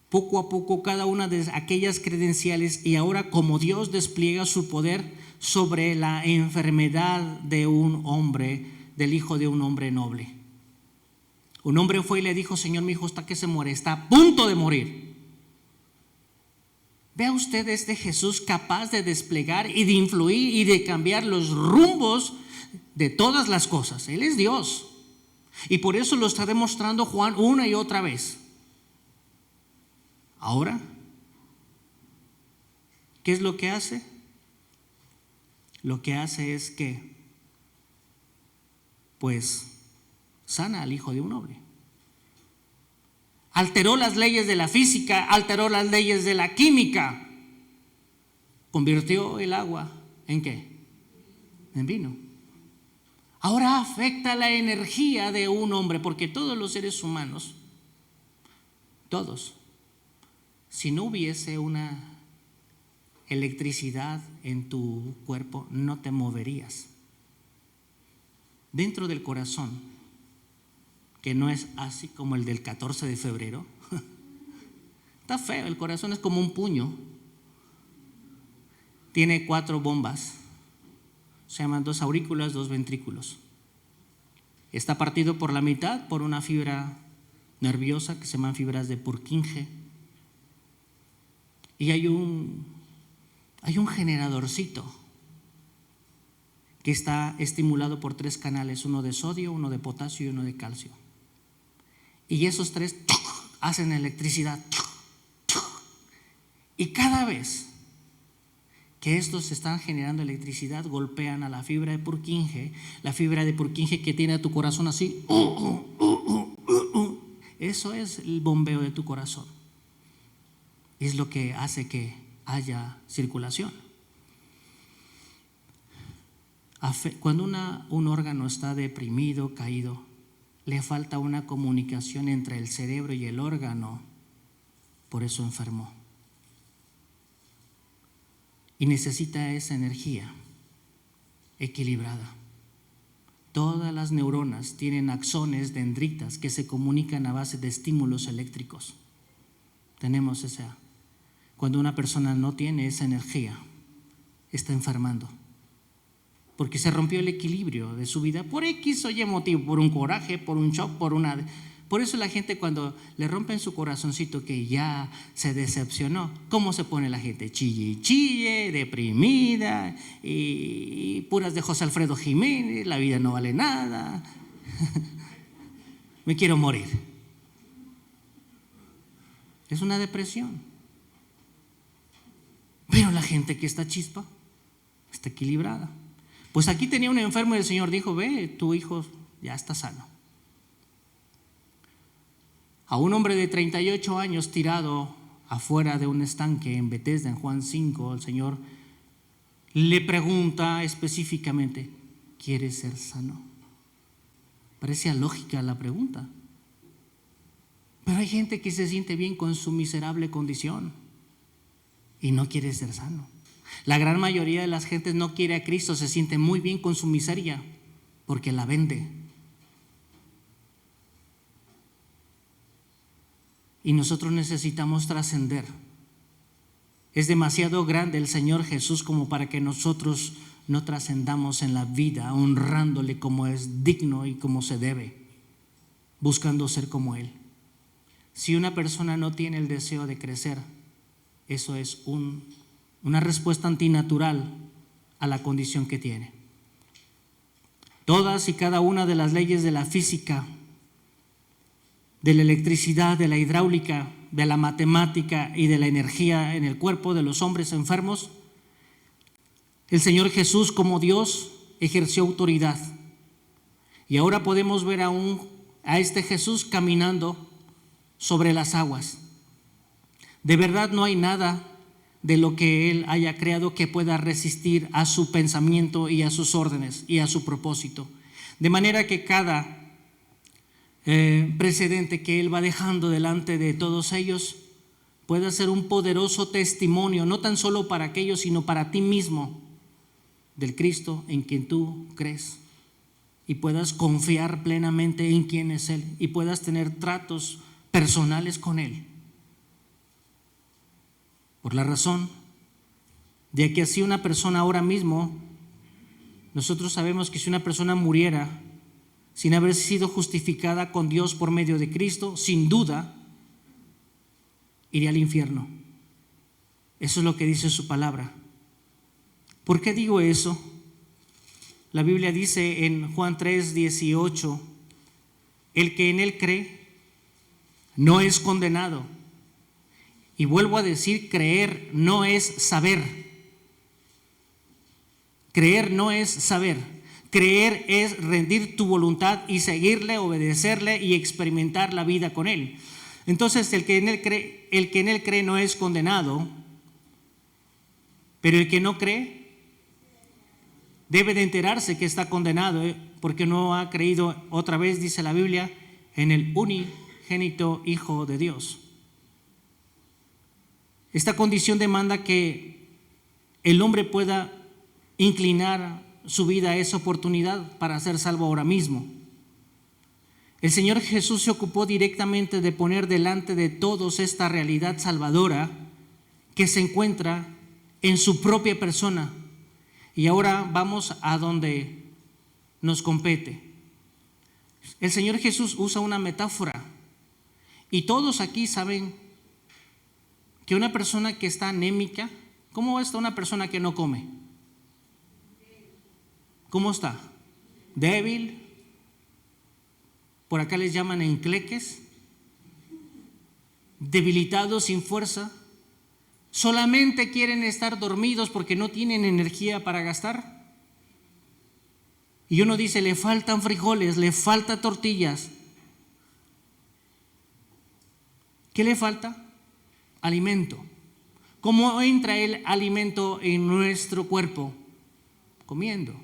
poco a poco, cada una de aquellas credenciales, y ahora como Dios despliega su poder sobre la enfermedad de un hombre, del hijo de un hombre noble. Un hombre fue y le dijo: Señor, mi hijo está que se muere, está a punto de morir. Vea usted este Jesús capaz de desplegar y de influir y de cambiar los rumbos de todas las cosas. Él es Dios. Y por eso lo está demostrando Juan una y otra vez. Ahora, ¿qué es lo que hace? Lo que hace es que, pues, sana al hijo de un noble. Alteró las leyes de la física, alteró las leyes de la química. Convirtió el agua ¿en qué? En vino. Ahora afecta la energía de un hombre, porque todos los seres humanos, todos, si no hubiese una electricidad en tu cuerpo, no te moverías. Dentro del corazón, que no es así como el del 14 de febrero, está feo, el corazón es como un puño. Tiene 4 bombas, se llaman 2 aurículas, 2 ventrículos. Está partido por la mitad por una fibra nerviosa que se llaman fibras de Purkinje. Y hay un generadorcito que está estimulado por 3 canales, uno de sodio, uno de potasio y uno de calcio. Y esos 3 hacen electricidad. Y cada vez que estos están generando electricidad, golpean a la fibra de Purkinje, la fibra de Purkinje que tiene a tu corazón así. Eso es el bombeo de tu corazón. Es lo que hace que haya circulación. Cuando un órgano está deprimido, caído, le falta una comunicación entre el cerebro y el órgano, por eso enfermó. Y necesita esa energía equilibrada. Todas las neuronas tienen axones, dendritas, que se comunican a base de estímulos eléctricos. Tenemos esa. Cuando una persona no tiene esa energía, está enfermando, porque se rompió el equilibrio de su vida por X o Y motivo, por un coraje, por un shock, por eso la gente, cuando le rompen su corazoncito que ya se decepcionó, ¿cómo se pone la gente? Chille y chille, deprimida, y puras de José Alfredo Jiménez, la vida no vale nada, me quiero morir. Es una depresión. Pero la gente que está chispa, está equilibrada. Pues aquí tenía un enfermo y el Señor dijo: ve, tu hijo ya está sano. A un hombre de 38 años tirado afuera de un estanque en Betesda, en Juan 5, el Señor le pregunta específicamente: ¿quieres ser sano? Parecía lógica la pregunta. Pero hay gente que se siente bien con su miserable condición y no quiere ser sano. La gran mayoría de las gentes no quiere a Cristo, se siente muy bien con su miseria porque la vende. Y nosotros necesitamos trascender. Es demasiado grande el Señor Jesús como para que nosotros no trascendamos en la vida, honrándole como es digno y como se debe, buscando ser como Él. Si una persona no tiene el deseo de crecer, eso es una respuesta antinatural a la condición que tiene. Todas y cada una de las leyes de la física, de la electricidad, de la hidráulica, de la matemática y de la energía en el cuerpo de los hombres enfermos, el Señor Jesús como Dios ejerció autoridad. Y ahora podemos ver a este Jesús caminando sobre las aguas. De verdad no hay nada de lo que Él haya creado que pueda resistir a su pensamiento y a sus órdenes y a su propósito. De manera que cada precedente que Él va dejando delante de todos ellos pueda ser un poderoso testimonio, no tan solo para aquellos, sino para ti mismo, del Cristo en quien tú crees, y puedas confiar plenamente en quién es Él y puedas tener tratos personales con Él. Por la razón de que así una persona ahora mismo, nosotros sabemos que si una persona muriera sin haber sido justificada con Dios por medio de Cristo, sin duda iría al infierno. Eso es lo que dice su palabra. ¿Por qué digo eso? La Biblia dice en Juan 3:18, el que en Él cree no es condenado. Y vuelvo a decir, creer no es saber. Creer no es saber. Creer es rendir tu voluntad y seguirle, obedecerle y experimentar la vida con Él. Entonces, el que en Él cree no es condenado, pero el que no cree debe de enterarse que está condenado, porque no ha creído, otra vez dice la Biblia, en el unigénito Hijo de Dios. Esta condición demanda que el hombre pueda inclinar su vida a esa oportunidad para ser salvo ahora mismo. El Señor Jesús se ocupó directamente de poner delante de todos esta realidad salvadora que se encuentra en su propia persona. Y ahora vamos a donde nos compete. El Señor Jesús usa una metáfora y todos aquí saben que una persona que está anémica, ¿cómo está una persona que no come? ¿Cómo está? Débil. Por acá les llaman encleques. Debilitados, sin fuerza. Solamente quieren estar dormidos porque no tienen energía para gastar. Y uno dice, le faltan frijoles, le faltan tortillas. ¿Qué le falta? Alimento. ¿Cómo entra el alimento en nuestro cuerpo? Comiendo.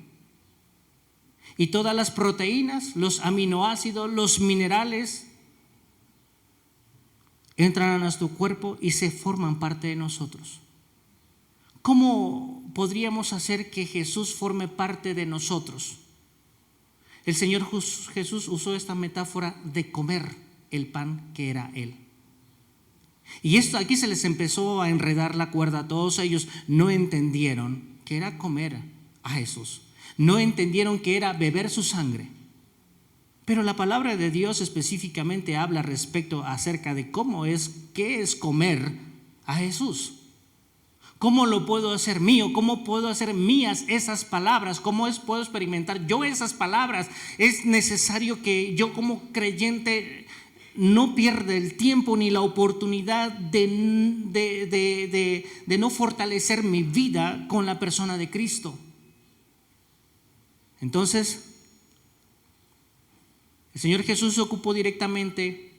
Y todas las proteínas, los aminoácidos, los minerales entran a nuestro cuerpo y se forman parte de nosotros. ¿Cómo podríamos hacer que Jesús forme parte de nosotros? El Señor Jesús usó esta metáfora de comer el pan que era Él. Y esto aquí se les empezó a enredar la cuerda a todos ellos. No entendieron que era comer a Jesús. No entendieron que era beber su sangre. Pero la palabra de Dios específicamente habla respecto acerca de qué es comer a Jesús. ¿Cómo lo puedo hacer mío? ¿Cómo puedo hacer mías esas palabras? ¿Cómo puedo experimentar yo esas palabras? Es necesario que yo como creyente no pierda el tiempo ni la oportunidad de no fortalecer mi vida con la persona de Cristo. Entonces, el Señor Jesús se ocupó directamente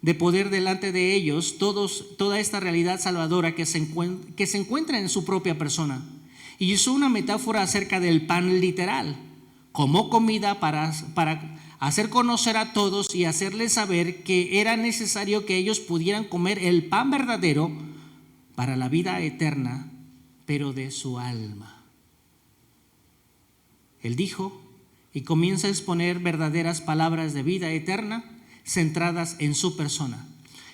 de poner delante de ellos toda esta realidad salvadora que se encuentra en su propia persona. Y usó una metáfora acerca del pan literal, como comida para hacer conocer a todos y hacerles saber que era necesario que ellos pudieran comer el pan verdadero para la vida eterna, pero de su alma. Él dijo y comienza a exponer verdaderas palabras de vida eterna centradas en su persona.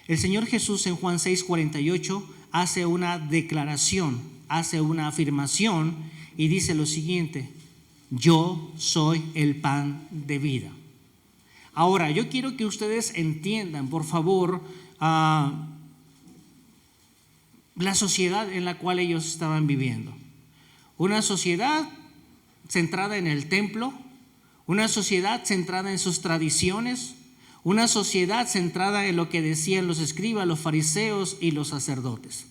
El Señor Jesús en Juan 6:48 hace una declaración, hace una afirmación y dice lo siguiente: yo soy el pan de vida. Ahora, yo quiero que ustedes entiendan, por favor, la sociedad en la cual ellos estaban viviendo. Una sociedad centrada en el templo, una sociedad centrada en sus tradiciones, una sociedad centrada en lo que decían los escribas, los fariseos y los sacerdotes.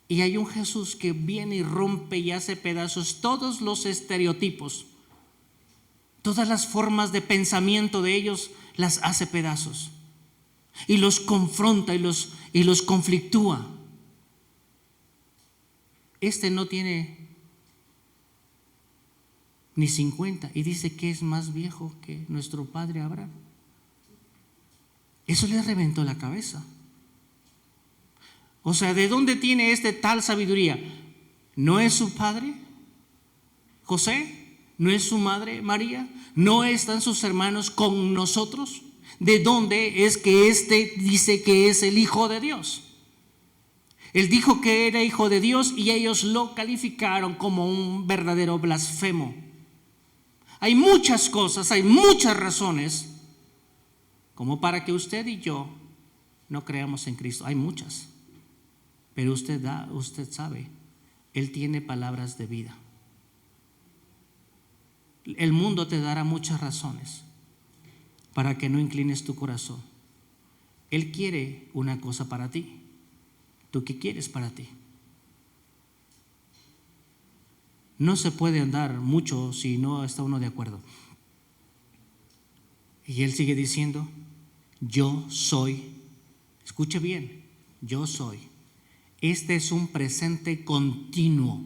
Y hay un Jesús que viene y rompe y hace pedazos todos los estereotipos, todas las formas de pensamiento de ellos las hace pedazos. y los confronta y los conflictúa. Este no tiene ni 50 y dice que es más viejo que nuestro padre Abraham. Eso le reventó la cabeza. O sea, ¿de dónde tiene tal sabiduría? ¿No es su padre José? ¿No es su madre María? ¿No están sus hermanos con nosotros? ¿De dónde es que dice que es el Hijo de Dios? Él dijo que era hijo de Dios y ellos lo calificaron como un verdadero blasfemo. Hay muchas cosas, hay muchas razones como para que usted y yo no creamos en Cristo. Hay muchas, pero usted sabe, Él tiene palabras de vida. El mundo te dará muchas razones para que no inclines tu corazón. Él quiere una cosa para ti. ¿Tú qué quieres para ti? No se puede andar mucho si no está uno de acuerdo. Y Él sigue diciendo, yo soy. Escuche bien, yo soy. Este es un presente continuo.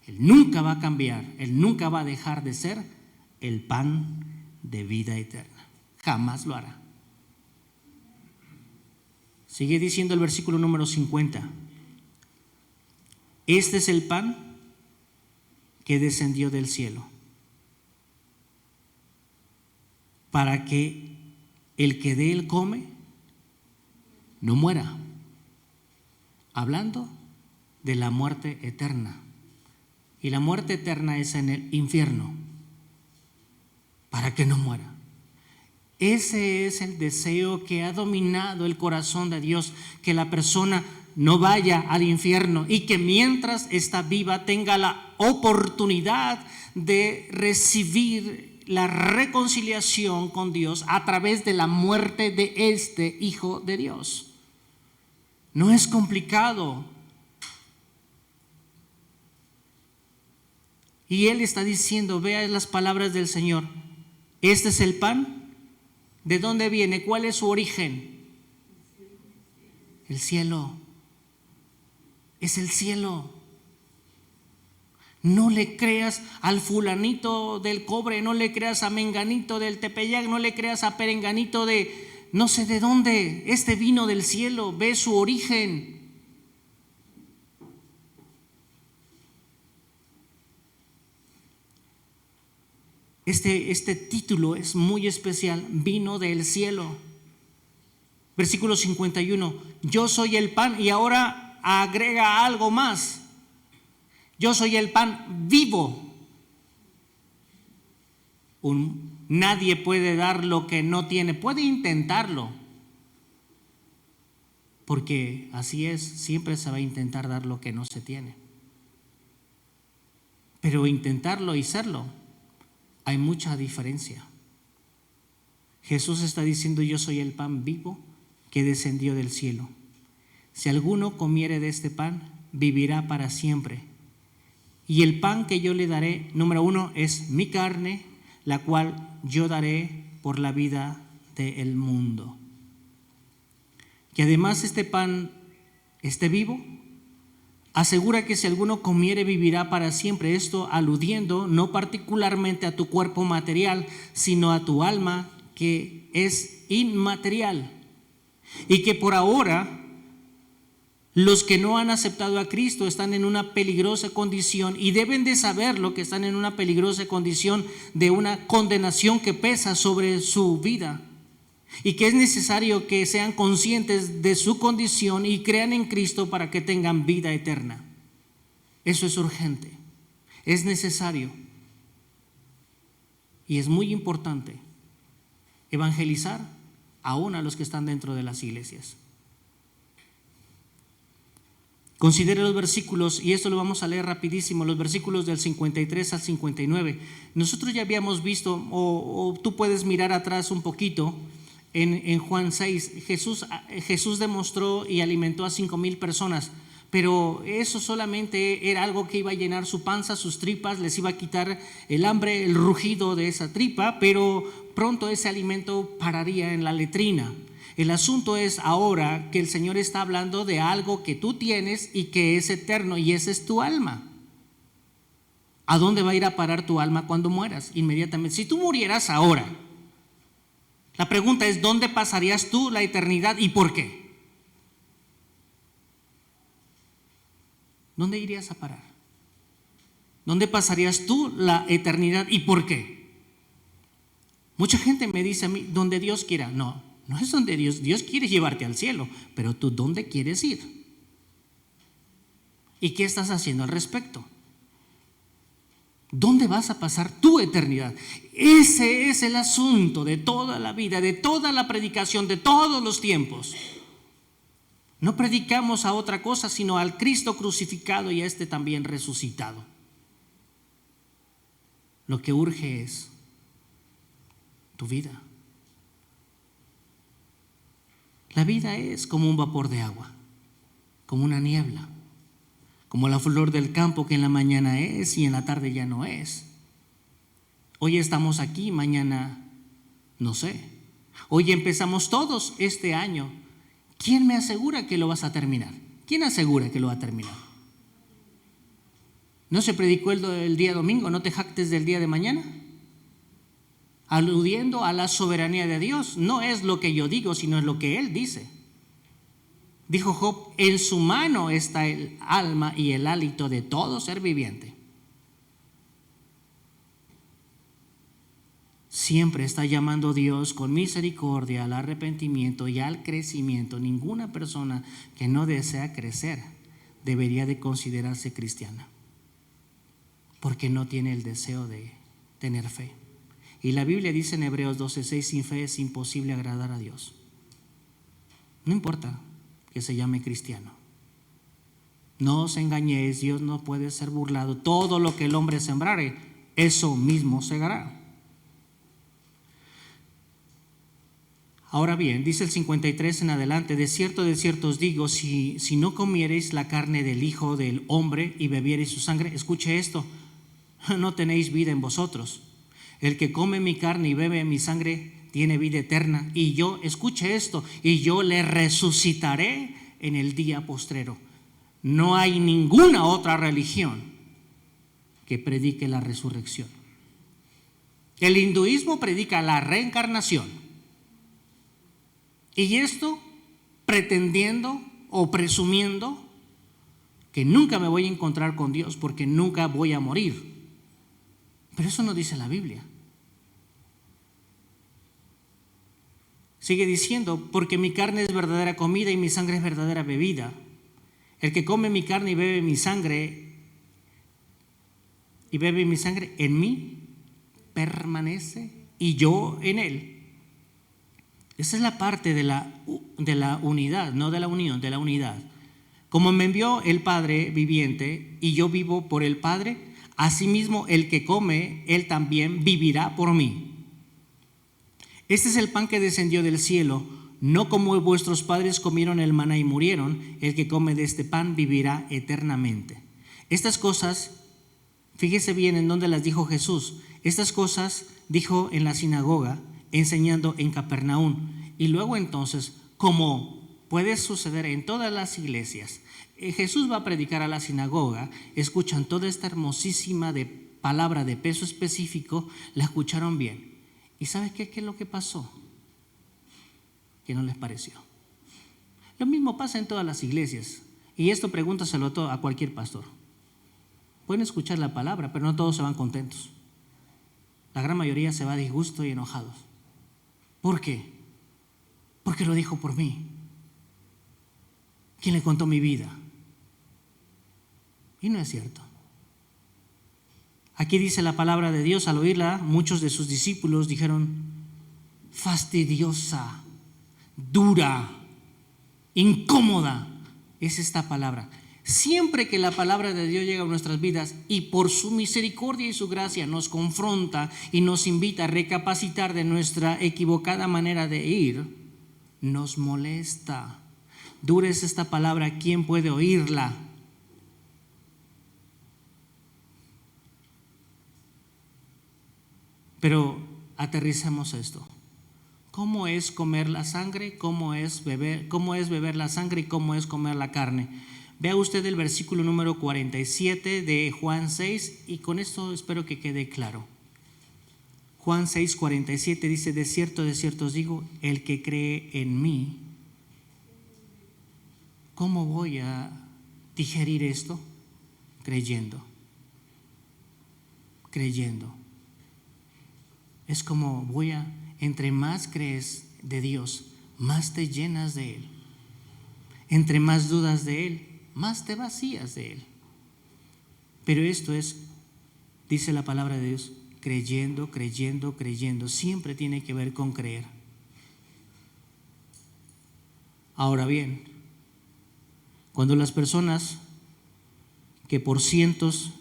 Él nunca va a cambiar, Él nunca va a dejar de ser el pan de vida eterna. Jamás lo hará. Sigue diciendo el versículo número 50. Este es el pan que descendió del cielo, para que el que de él come no muera. Hablando de la muerte eterna. Y la muerte eterna es en el infierno, para que no muera. Ese es el deseo que ha dominado el corazón de Dios, que la persona no vaya al infierno y que mientras está viva tenga la oportunidad de recibir la reconciliación con Dios a través de la muerte de este Hijo de Dios. No es complicado. Y Él está diciendo, vea las palabras del Señor. Este es el pan. ¿De dónde viene? ¿Cuál es su origen? El cielo. Es el cielo. No le creas al fulanito del cobre, no le creas a menganito del Tepeyac, no le creas a perenganito de no sé de dónde. Este vino del cielo, ve su origen. Este título es muy especial, vino del cielo. Versículo 51, yo soy el pan, y ahora agrega algo más. Yo soy el pan vivo. Nadie puede dar lo que no tiene, puede intentarlo, porque así es, siempre se va a intentar dar lo que no se tiene. Pero intentarlo y serlo, hay mucha diferencia. Jesús está diciendo, yo soy el pan vivo que descendió del cielo. Si alguno comiere de este pan, vivirá para siempre. Y el pan que yo le daré, número 1, es mi carne, la cual yo daré por la vida del mundo. Que además este pan esté vivo, asegura que si alguno comiere vivirá para siempre. Esto aludiendo no particularmente a tu cuerpo material, sino a tu alma, que es inmaterial. Y que por ahora los que no han aceptado a Cristo están en una peligrosa condición, y deben de saberlo, que están en una peligrosa condición de una condenación que pesa sobre su vida. Y que es necesario que sean conscientes de su condición y crean en Cristo para que tengan vida eterna. Eso es urgente, es necesario. Y es muy importante evangelizar aún a los que están dentro de las iglesias. Considere los versículos, y esto lo vamos a leer rapidísimo, los versículos del 53 al 59. Nosotros ya habíamos visto, o tú puedes mirar atrás un poquito, en Juan 6, Jesús demostró y alimentó a 5,000 personas, pero eso solamente era algo que iba a llenar su panza, sus tripas, les iba a quitar el hambre, el rugido de esa tripa, pero pronto ese alimento pararía en la letrina. El asunto es ahora que el Señor está hablando de algo que tú tienes y que es eterno, y ese es tu alma. ¿A dónde va a ir a parar tu alma cuando mueras? Inmediatamente. Si tú murieras ahora, la pregunta es, ¿dónde pasarías tú la eternidad y por qué? ¿Dónde irías a parar? ¿Dónde pasarías tú la eternidad y por qué? Mucha gente me dice a mí, donde Dios quiera. No, no es donde Dios quiere llevarte al cielo, pero tú ¿dónde quieres ir? ¿Y qué estás haciendo al respecto? ¿Dónde vas a pasar tu eternidad? Ese es el asunto de toda la vida, de toda la predicación, de todos los tiempos. No predicamos a otra cosa, sino al Cristo crucificado y a este también resucitado. Lo que urge es tu vida. La vida es como un vapor de agua, como una niebla, como la flor del campo que en la mañana es y en la tarde ya no es. Hoy estamos aquí, mañana no sé. Hoy empezamos todos este año. ¿Quién me asegura que lo vas a terminar? ¿Quién asegura que lo va a terminar? ¿No se predicó el día domingo? ¿No te jactes del día de mañana? Aludiendo a la soberanía de Dios. No es lo que yo digo, sino es lo que Él dice. Dijo Job, en su mano está el alma y el hálito de todo ser viviente. Siempre está llamando Dios con misericordia al arrepentimiento y al crecimiento. Ninguna persona que no desea crecer debería de considerarse cristiana, porque no tiene el deseo de tener fe. Y la Biblia dice en Hebreos 12:6, sin fe es imposible agradar a Dios. No importa que se llame cristiano. No os engañéis, Dios no puede ser burlado. Todo lo que el hombre sembrare, eso mismo segará. Ahora bien, dice el 53 en adelante, de cierto os digo, si no comiereis la carne del Hijo del Hombre y bebiereis su sangre, escuche esto, no tenéis vida en vosotros. El que come mi carne y bebe mi sangre tiene vida eterna, y yo, escuche esto, y yo le resucitaré en el día postrero. No hay ninguna otra religión que predique la resurrección. El hinduismo predica la reencarnación. Y esto pretendiendo o presumiendo que nunca me voy a encontrar con Dios porque nunca voy a morir. Pero eso no dice la Biblia. Sigue diciendo, porque mi carne es verdadera comida y mi sangre es verdadera bebida. El que come mi carne y bebe mi sangre, en mí permanece y yo en él. Esa es la parte de la unidad, no de la unión, de la unidad. Como me envió el Padre viviente y yo vivo por el Padre, asimismo el que come, él también vivirá por mí. Este es el pan que descendió del cielo, no como vuestros padres comieron el maná y murieron. El que come de este pan vivirá eternamente. Estas cosas, fíjese bien en dónde las dijo Jesús. Estas cosas dijo en la sinagoga, enseñando en Capernaum. Y luego entonces, como puede suceder en todas las iglesias, Jesús va a predicar a la sinagoga, escuchan toda esta hermosísima palabra de peso específico, la escucharon bien. ¿Y sabes qué es lo que pasó? Que no les pareció. Lo mismo pasa en todas las iglesias. Y esto pregúntaselo a cualquier pastor. Pueden escuchar la palabra, pero no todos se van contentos. La gran mayoría se va a disgusto y enojados. ¿Por qué? Porque lo dijo por mí. ¿Quién le contó mi vida? Y no es cierto. Aquí dice la palabra de Dios, al oírla, muchos de sus discípulos dijeron, fastidiosa, dura, incómoda es esta palabra. Siempre que la palabra de Dios llega a nuestras vidas y por su misericordia y su gracia nos confronta y nos invita a recapacitar de nuestra equivocada manera de ir, nos molesta. Dura es esta palabra, ¿quién puede oírla? Pero aterricemos esto. ¿Cómo es comer la sangre? ¿Cómo es beber la sangre y cómo es comer la carne? Vea usted el versículo número 47 de Juan 6 y con esto espero que quede claro. Juan 6, 47 dice: de cierto os digo, el que cree en mí. ¿Cómo voy a digerir esto? Creyendo. Es como entre más crees de Dios, más te llenas de Él. Entre más dudas de Él, más te vacías de Él. Pero esto es, dice la palabra de Dios, creyendo. Siempre tiene que ver con creer. Ahora bien, cuando las personas que por cientos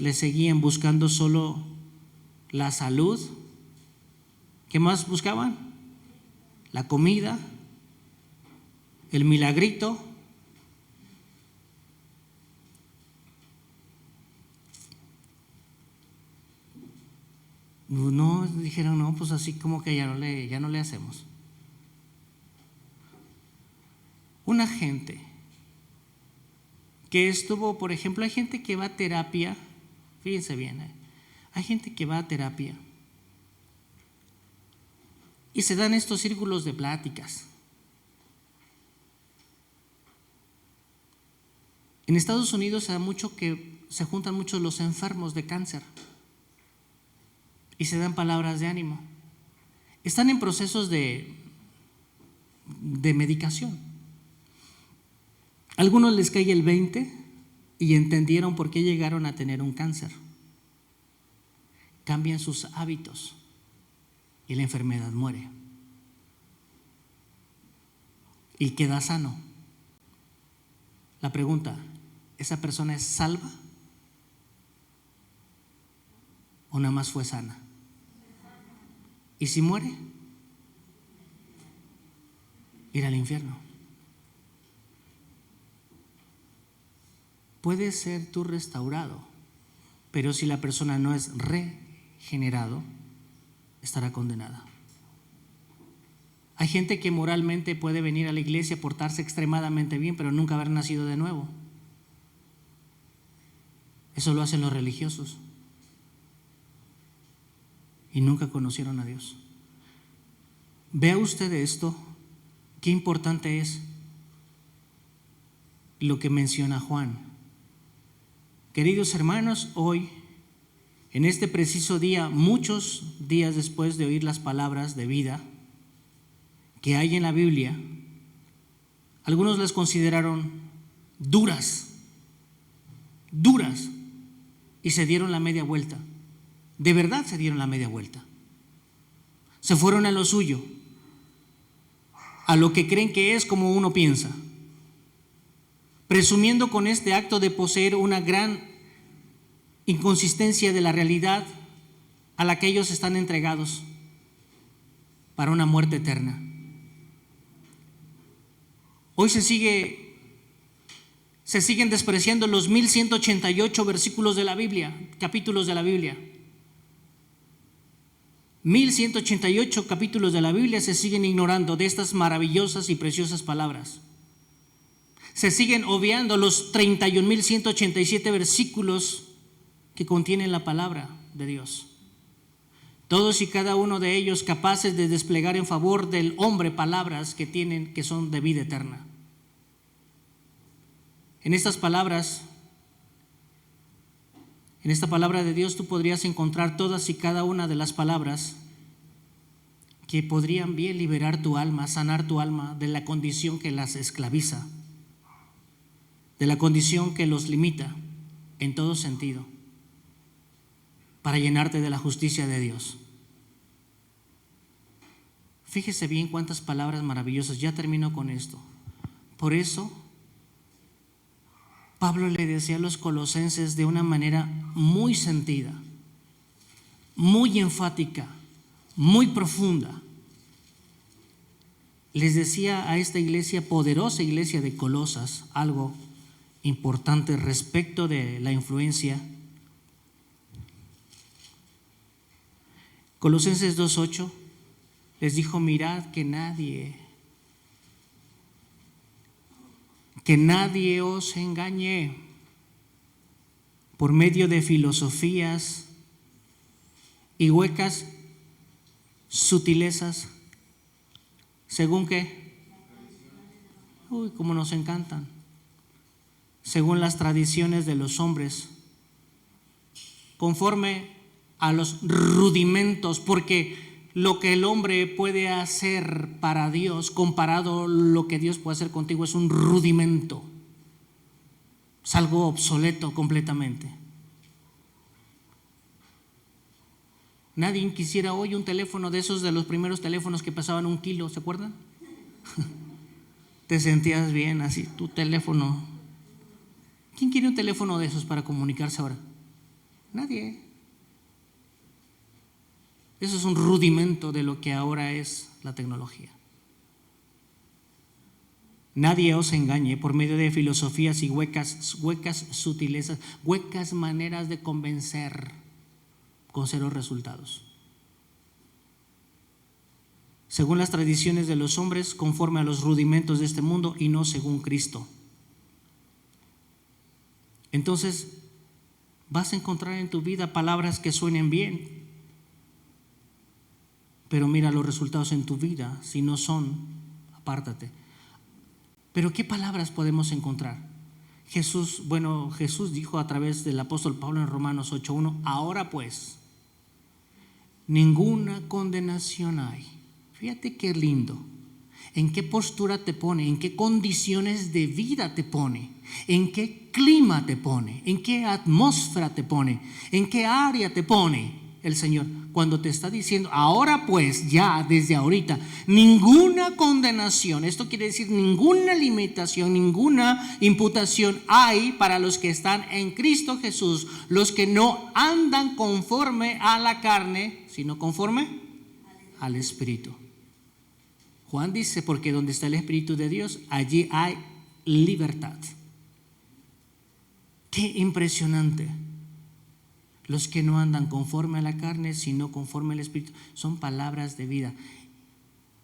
le seguían buscando solo la salud, ¿qué más buscaban? La comida, el milagrito. No, dijeron, no, pues así como que ya no le hacemos. Una gente que estuvo, por ejemplo, hay gente que va a terapia, fíjense bien, hay gente que va a terapia y se dan estos círculos de pláticas. En Estados Unidos se da mucho que se juntan muchos los enfermos de cáncer y se dan palabras de ánimo. Están en procesos de medicación. Algunos les cae el 20 y entendieron por qué llegaron a tener un cáncer. Cambian sus hábitos y la enfermedad muere. Y queda sano. La pregunta, ¿esa persona es salva o nada más fue sana? ¿Y si muere? Ir al infierno. Puede ser tú restaurado, pero si la persona no es regenerado, estará condenada. Hay gente que moralmente puede venir a la iglesia, portarse extremadamente bien, pero nunca haber nacido de nuevo. Eso lo hacen los religiosos. Y nunca conocieron a Dios. Vea usted esto, qué importante es lo que menciona Juan. Queridos hermanos, hoy, en este preciso día, muchos días después de oír las palabras de vida que hay en la Biblia, algunos las consideraron duras, y se dieron la media vuelta. De verdad se dieron la media vuelta. Se fueron a lo suyo, a lo que creen que es como uno piensa, presumiendo con este acto de poseer una gran inconsistencia de la realidad a la que ellos están entregados para una muerte eterna. Hoy se siguen despreciando los 1188 versículos de la Biblia, capítulos de la Biblia. 1188 capítulos de la Biblia se siguen ignorando de estas maravillosas y preciosas palabras. Se siguen obviando los 31.187 versículos que contienen la palabra de Dios. Todos y cada uno de ellos capaces de desplegar en favor del hombre palabras que son de vida eterna. En estas palabras, en esta palabra de Dios tú podrías encontrar todas y cada una de las palabras que podrían bien liberar tu alma, sanar tu alma de la condición que las esclaviza, de la condición que los limita en todo sentido, para llenarte de la justicia de Dios. Fíjese bien cuántas palabras maravillosas. Ya termino con esto. Por eso Pablo le decía a los colosenses de una manera muy sentida, muy enfática, muy profunda. Les decía a esta iglesia, poderosa iglesia de Colosas, algo importante respecto de la influencia. Colosenses 2:8 les dijo: mirad que nadie os engañe por medio de filosofías y huecas sutilezas. ¿Según qué? Uy, cómo nos encantan. Según las tradiciones de los hombres, conforme a los rudimentos, porque lo que el hombre puede hacer para Dios, comparado a lo que Dios puede hacer contigo, es un rudimento. Es algo obsoleto completamente. Nadie quisiera hoy un teléfono de esos, de los primeros teléfonos que pesaban 1 kilo, ¿se acuerdan? Te sentías bien así, tu teléfono. ¿Quién quiere un teléfono de esos para comunicarse ahora? Nadie. Eso es un rudimento de lo que ahora es la tecnología. Nadie os engañe por medio de filosofías y huecas sutilezas, huecas maneras de convencer con cero resultados. Según las tradiciones de los hombres, conforme a los rudimentos de este mundo y no según Cristo. Entonces, vas a encontrar en tu vida palabras que suenen bien, pero mira los resultados en tu vida. Si no son, apártate. Pero ¿qué palabras podemos encontrar? Jesús dijo a través del apóstol Pablo en Romanos 8:1: ahora pues, ninguna condenación hay. Fíjate qué lindo. ¿En qué postura te pone? ¿En qué condiciones de vida te pone? ¿En qué clima te pone? ¿En qué atmósfera te pone? ¿En qué área te pone el Señor? Cuando te está diciendo, ahora pues, ya desde ahorita, ninguna condenación, esto quiere decir ninguna limitación, ninguna imputación hay para los que están en Cristo Jesús, los que no andan conforme a la carne, sino conforme al Espíritu. Juan dice, porque donde está el Espíritu de Dios, allí hay libertad. Qué impresionante. Los que no andan conforme a la carne, sino conforme al Espíritu, son palabras de vida.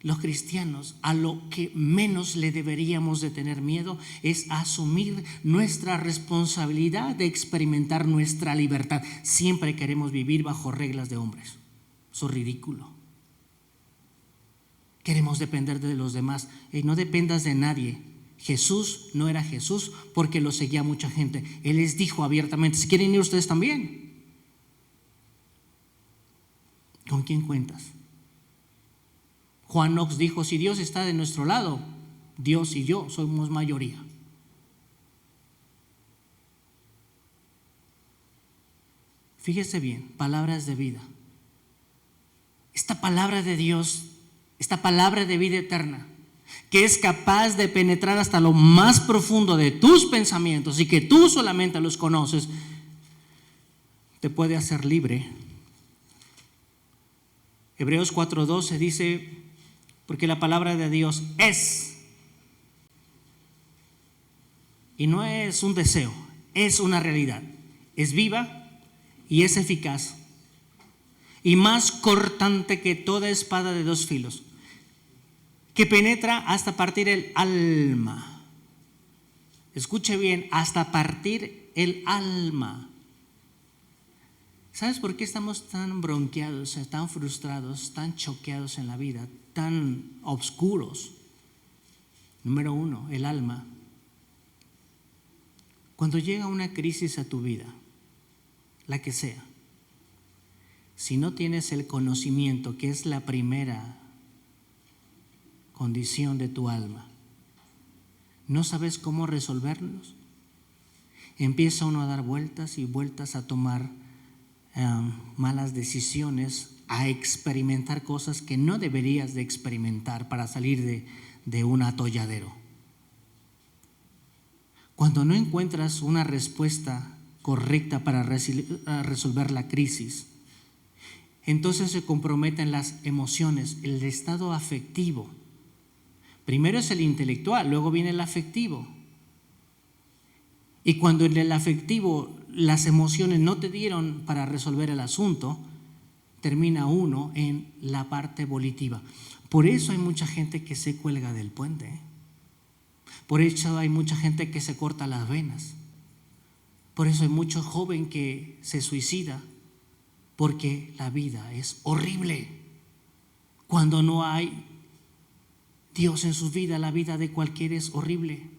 Los cristianos, a lo que menos le deberíamos de tener miedo es asumir nuestra responsabilidad de experimentar nuestra libertad. Siempre queremos vivir bajo reglas de hombres. Eso es ridículo. Queremos depender de los demás. No dependas de nadie. Jesús no era Jesús porque lo seguía mucha gente. Él les dijo abiertamente: si quieren ir ustedes también. ¿Con quién cuentas? Juan Knox dijo: si Dios está de nuestro lado, Dios y yo somos mayoría. Fíjese bien, palabras de vida. Esta palabra de Dios, esta palabra de vida eterna, que es capaz de penetrar hasta lo más profundo de tus pensamientos y que tú solamente los conoces, te puede hacer libre. Hebreos 4:12 dice: porque la palabra de Dios es, y no es un deseo, es una realidad, es viva y es eficaz y más cortante que toda espada de 2 filos, que penetra hasta partir el alma. Escuche bien, hasta partir el alma. ¿Sabes por qué estamos tan bronqueados, tan frustrados, tan choqueados en la vida, tan oscuros? Número 1, el alma. Cuando llega una crisis a tu vida, la que sea, si no tienes el conocimiento, que es la primera condición de tu alma, no sabes cómo resolverlos, empieza uno a dar vueltas y vueltas, a tomar malas decisiones, a experimentar cosas que no deberías de experimentar para salir de un atolladero. Cuando no encuentras una respuesta correcta para resolver la crisis, entonces se comprometen las emociones, el estado afectivo. Primero es el intelectual, luego viene el afectivo. Y cuando en el afectivo las emociones no te dieron para resolver el asunto, termina uno en la parte volitiva. Por eso hay mucha gente que se cuelga del puente. Por eso hay mucha gente que se corta las venas. Por eso hay mucho joven que se suicida, porque la vida es horrible. Cuando no hay Dios en su vida, la vida de cualquiera es horrible.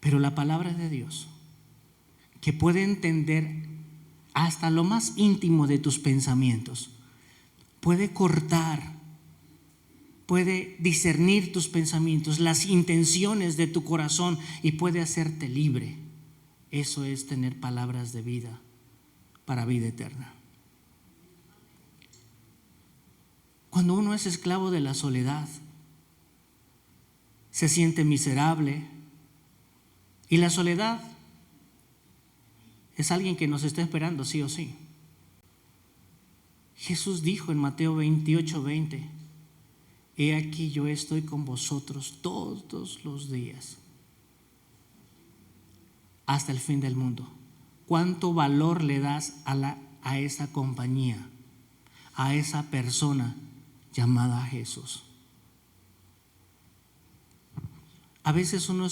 Pero la palabra de Dios, que puede entender hasta lo más íntimo de tus pensamientos, puede cortar, puede discernir tus pensamientos, las intenciones de tu corazón, y puede hacerte libre. Eso es tener palabras de vida para vida eterna. Cuando uno es esclavo de la soledad, se siente miserable, y la soledad es alguien que nos está esperando sí o sí. Jesús dijo en Mateo 28:20: he aquí yo estoy con vosotros todos los días, hasta el fin del mundo. ¿Cuánto valor le das a esa compañía, a esa persona llamada Jesús? A veces uno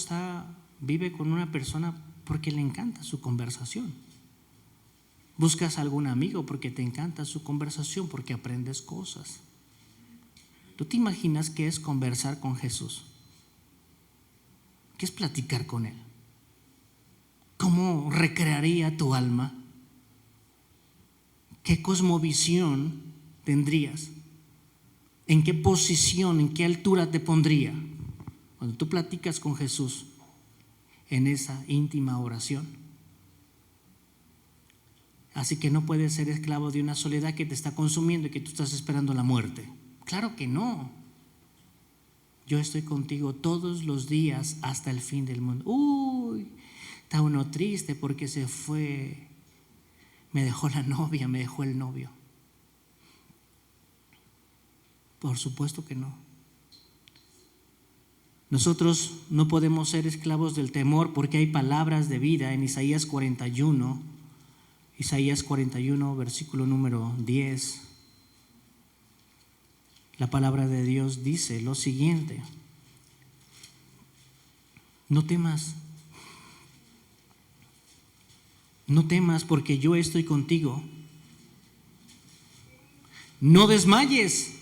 vive con una persona porque le encanta su conversación. Buscas a algún amigo porque te encanta su conversación, porque aprendes cosas. ¿Tú te imaginas qué es conversar con Jesús? ¿Qué es platicar con Él? ¿Cómo recrearía tu alma? ¿Qué cosmovisión tendrías? ¿En qué posición, en qué altura te pondría cuando tú platicas con Jesús en esa íntima oración? Así que no puedes ser esclavo de una soledad que te está consumiendo y que tú estás esperando la muerte. Claro que no. Yo estoy contigo todos los días hasta el fin del mundo. Uy, está uno triste porque se fue, me dejó la novia, me dejó el novio. Por supuesto que no. Nosotros no podemos ser esclavos del temor, porque hay palabras de vida en Isaías 41, versículo número 10. La palabra de Dios dice lo siguiente: no temas, no temas, porque yo estoy contigo. No desmayes,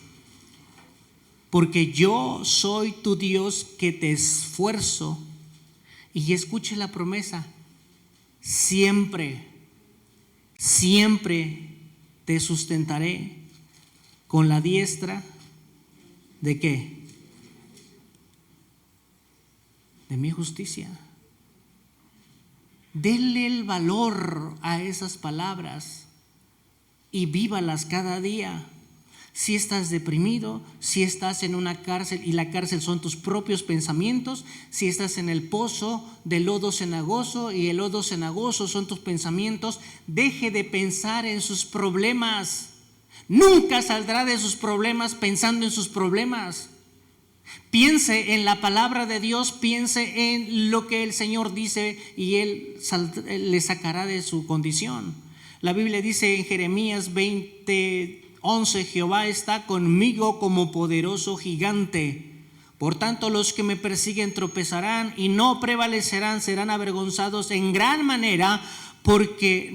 porque yo soy tu Dios que te esfuerzo. Y escuche la promesa: siempre, siempre te sustentaré con la diestra ¿de qué? De mi justicia. Denle el valor a esas palabras y vívalas cada día. Si estás deprimido, si estás en una cárcel y la cárcel son tus propios pensamientos, si estás en el pozo de lodo cenagoso y el lodo cenagoso son tus pensamientos, deje de pensar en sus problemas. Nunca saldrá de sus problemas pensando en sus problemas. Piense en la palabra de Dios, piense en lo que el Señor dice y Él le sacará de su condición. La Biblia dice en Jeremías 20:11: Jehová está conmigo como poderoso gigante. Por tanto, los que me persiguen tropezarán y no prevalecerán, serán avergonzados en gran manera, porque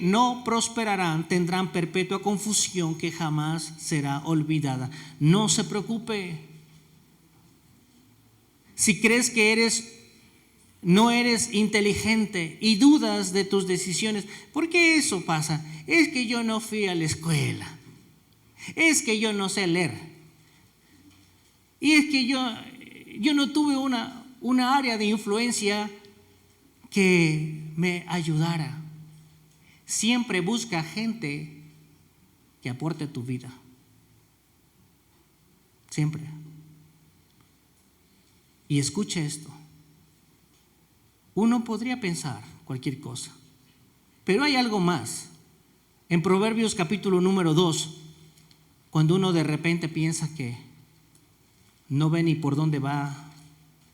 no prosperarán, tendrán perpetua confusión que jamás será olvidada. No se preocupe. Si crees que no eres inteligente y dudas de tus decisiones, ¿por qué eso pasa? Es que yo no fui a la escuela, es que yo no sé leer, y es que yo no tuve una área de influencia que me ayudara. Siempre busca gente que aporte a tu vida. Siempre. Y escuche esto. Uno podría pensar cualquier cosa, pero hay algo más. En Proverbios capítulo número 2, cuando uno de repente piensa que no ve ni por dónde va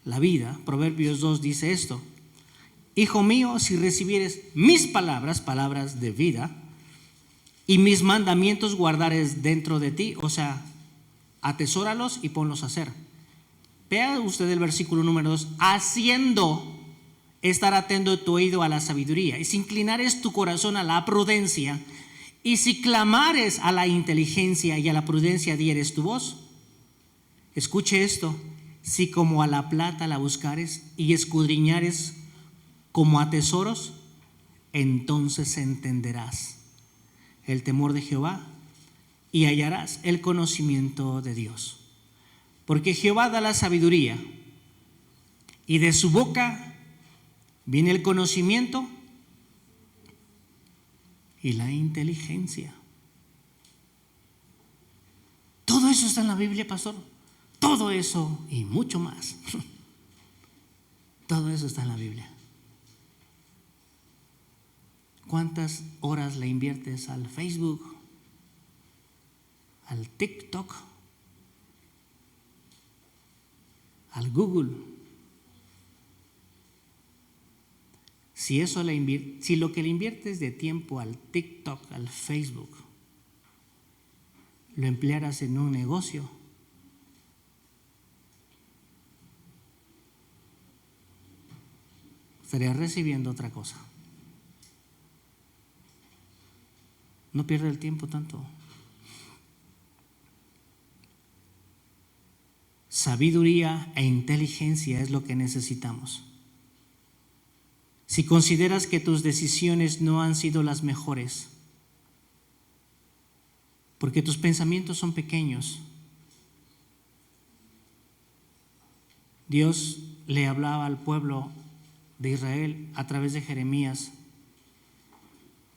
la vida, Proverbios 2 dice esto: Hijo mío, si recibieres mis palabras, palabras de vida, y mis mandamientos guardares dentro de ti, o sea, atesóralos y ponlos a hacer. Vea usted el versículo número 2, haciendo estar atento tu oído a la sabiduría, y si inclinares tu corazón a la prudencia, y si clamares a la inteligencia y a la prudencia dieres tu voz. Escuche esto, si como a la plata la buscares y escudriñares como a tesoros, entonces entenderás el temor de Jehová y hallarás el conocimiento de Dios. Porque Jehová da la sabiduría, y de su boca viene el conocimiento y la inteligencia. Todo eso está en la Biblia, pastor. Todo eso y mucho más. Todo eso está en la Biblia. ¿Cuántas horas le inviertes al Facebook, al TikTok, al Google? Si lo que le inviertes de tiempo al TikTok, al Facebook, lo emplearas en un negocio, estarías recibiendo otra cosa. No pierda el tiempo tanto. Sabiduría e inteligencia es lo que necesitamos. Si consideras que tus decisiones no han sido las mejores, porque tus pensamientos son pequeños, Dios le hablaba al pueblo de Israel a través de Jeremías,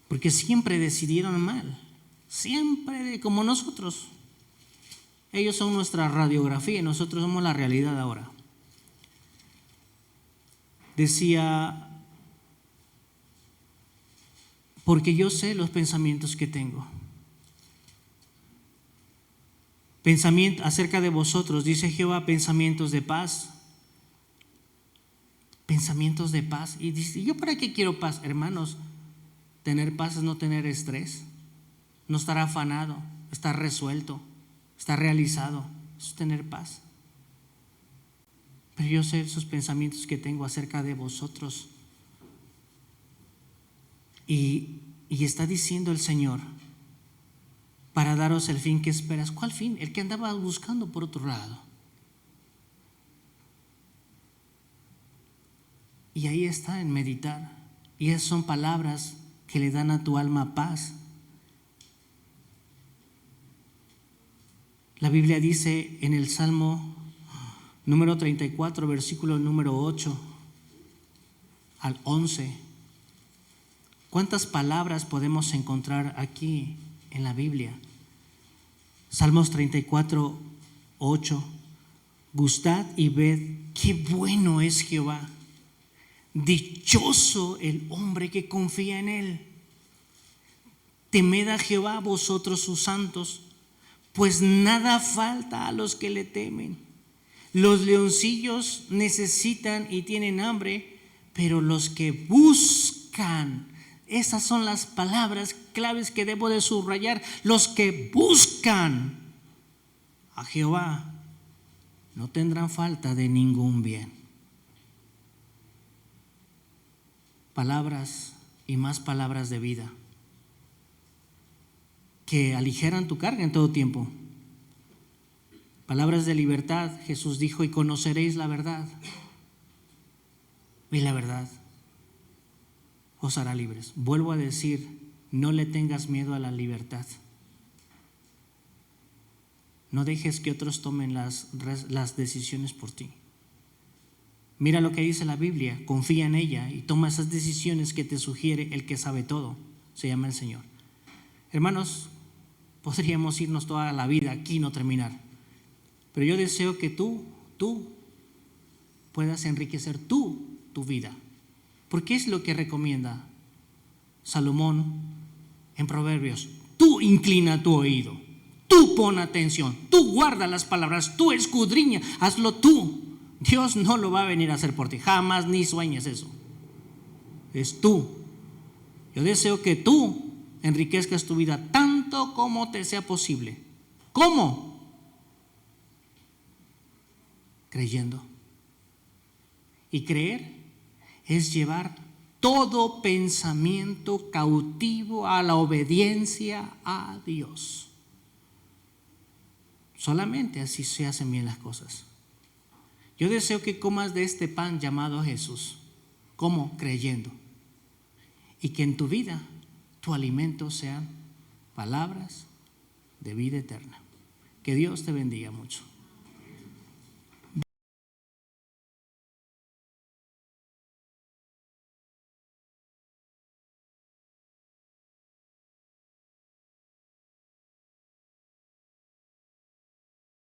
porque siempre decidieron mal, siempre como nosotros. Ellos son nuestra radiografía y nosotros somos la realidad ahora. Decía, porque yo sé los pensamientos que tengo. Pensamiento acerca de vosotros, dice Jehová, pensamientos de paz. Pensamientos de paz. Y dice, ¿yo para qué quiero paz? Hermanos, tener paz es no tener estrés, no estar afanado, estar resuelto, estar realizado. Eso es tener paz. Pero yo sé esos pensamientos que tengo acerca de vosotros. Y está diciendo el Señor, para daros el fin que esperas. ¿Cuál fin? El que andaba buscando por otro lado. Y ahí está en meditar. Y esas son palabras que le dan a tu alma paz. La Biblia dice en el Salmo número 34, versículo número 8 al 11. ¿Cuántas palabras podemos encontrar aquí en la Biblia? Salmos 34, 8. Gustad y ved qué bueno es Jehová. Dichoso el hombre que confía en él. Temed a Jehová vosotros sus santos, pues nada falta a los que le temen. Los leoncillos necesitan y tienen hambre, pero los que buscan, esas son las palabras claves que debo de subrayar, los que buscan a Jehová no tendrán falta de ningún bien. Palabras y más palabras de vida que aligeran tu carga en todo tiempo. Palabras de libertad. Jesús dijo, y conoceréis la verdad, y la verdad os hará libres. Vuelvo a decir, no le tengas miedo a la libertad. No dejes que otros tomen las decisiones por ti. Mira lo que dice la Biblia, confía en ella y toma esas decisiones que te sugiere el que sabe todo, se llama el Señor. Hermanos, podríamos irnos toda la vida aquí y no terminar, pero yo deseo que tú puedas enriquecer tu vida, porque es lo que recomienda Salomón en Proverbios. Tú inclina tu oído, tú pon atención, tú guarda las palabras, tú escudriña, hazlo tú. Dios no lo va a venir a hacer por ti, jamás, ni sueñes eso. es tú. Yo deseo que tú enriquezcas tu vida tanto como te sea posible. ¿Cómo? Creyendo. Y creer es llevar todo pensamiento cautivo a la obediencia a Dios. Solamente así se hacen bien las cosas. Yo deseo que comas de este pan llamado Jesús. ¿Cómo? Creyendo. Y que en tu vida tu alimento sean palabras de vida eterna. Que Dios te bendiga mucho.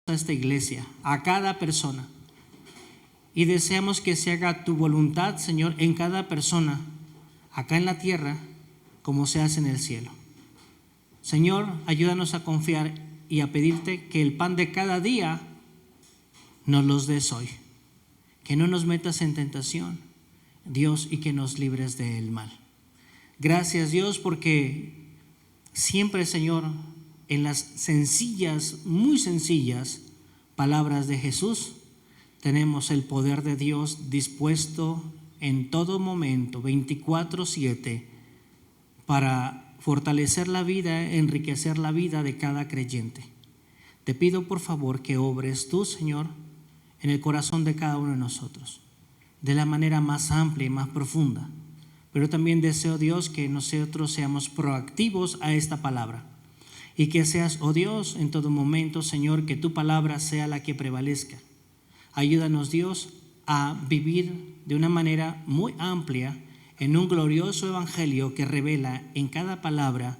A esta iglesia, a cada persona, y deseamos que se haga tu voluntad, Señor, en cada persona, acá en la tierra, como se hace en el cielo. Señor, ayúdanos a confiar y a pedirte que el pan de cada día nos los des hoy, que no nos metas en tentación, Dios, y que nos libres del mal. Gracias, Dios, porque siempre, Señor, en las sencillas, muy sencillas palabras de Jesús, tenemos el poder de Dios dispuesto en todo momento, 24/7, para fortalecer la vida, enriquecer la vida de cada creyente. Te pido por favor que obres tú, Señor, en el corazón de cada uno de nosotros, de la manera más amplia y más profunda. Pero también deseo, Dios, que nosotros seamos proactivos a esta palabra. Y que seas, oh Dios, en todo momento, Señor, que tu palabra sea la que prevalezca. Ayúdanos, Dios, a vivir de una manera muy amplia en un glorioso evangelio que revela en cada palabra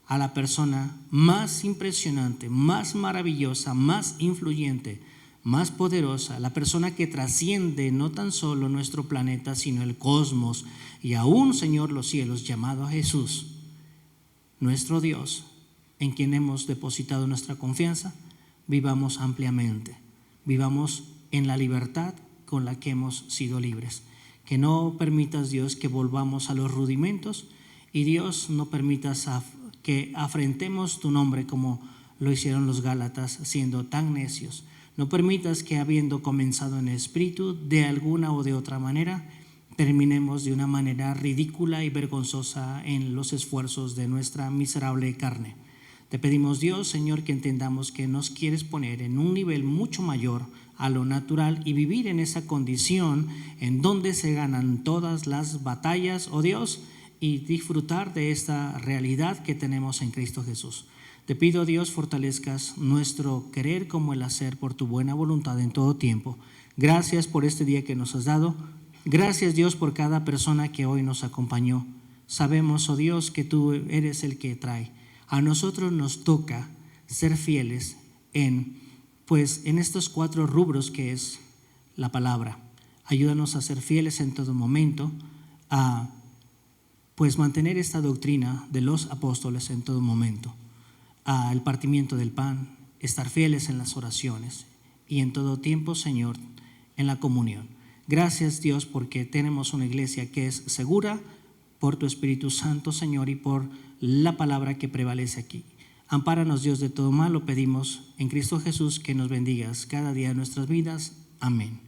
a la persona más impresionante, más maravillosa, más influyente, más poderosa, la persona que trasciende no tan solo nuestro planeta, sino el cosmos y aún, Señor, los cielos, llamado a Jesús, nuestro Dios, en quien hemos depositado nuestra confianza. Vivamos ampliamente, vivamos en la libertad con la que hemos sido libres. Que no permitas, Dios, que volvamos a los rudimentos, y Dios, no permitas que afrentemos tu nombre como lo hicieron los Gálatas, siendo tan necios. No permitas que, habiendo comenzado en el espíritu, de alguna o de otra manera, terminemos de una manera ridícula y vergonzosa en los esfuerzos de nuestra miserable carne. Te pedimos, Dios, Señor, que entendamos que nos quieres poner en un nivel mucho mayor a lo natural y vivir en esa condición en donde se ganan todas las batallas, oh Dios, y disfrutar de esta realidad que tenemos en Cristo Jesús. Te pido, Dios, fortalezcas nuestro querer como el hacer por tu buena voluntad en todo tiempo. Gracias por este día que nos has dado. Gracias, Dios, por cada persona que hoy nos acompañó. Sabemos, oh Dios, que tú eres el que trae. A nosotros nos toca ser fieles en estos 4 rubros que es la palabra. Ayúdanos a ser fieles en todo momento, a mantener esta doctrina de los apóstoles en todo momento, al partimiento del pan, estar fieles en las oraciones y en todo tiempo, Señor, en la comunión. Gracias, Dios, porque tenemos una iglesia que es segura por tu Espíritu Santo, Señor, y por la palabra que prevalece aquí. Ampáranos, Dios, de todo mal, lo pedimos en Cristo Jesús, que nos bendigas cada día de nuestras vidas. Amén.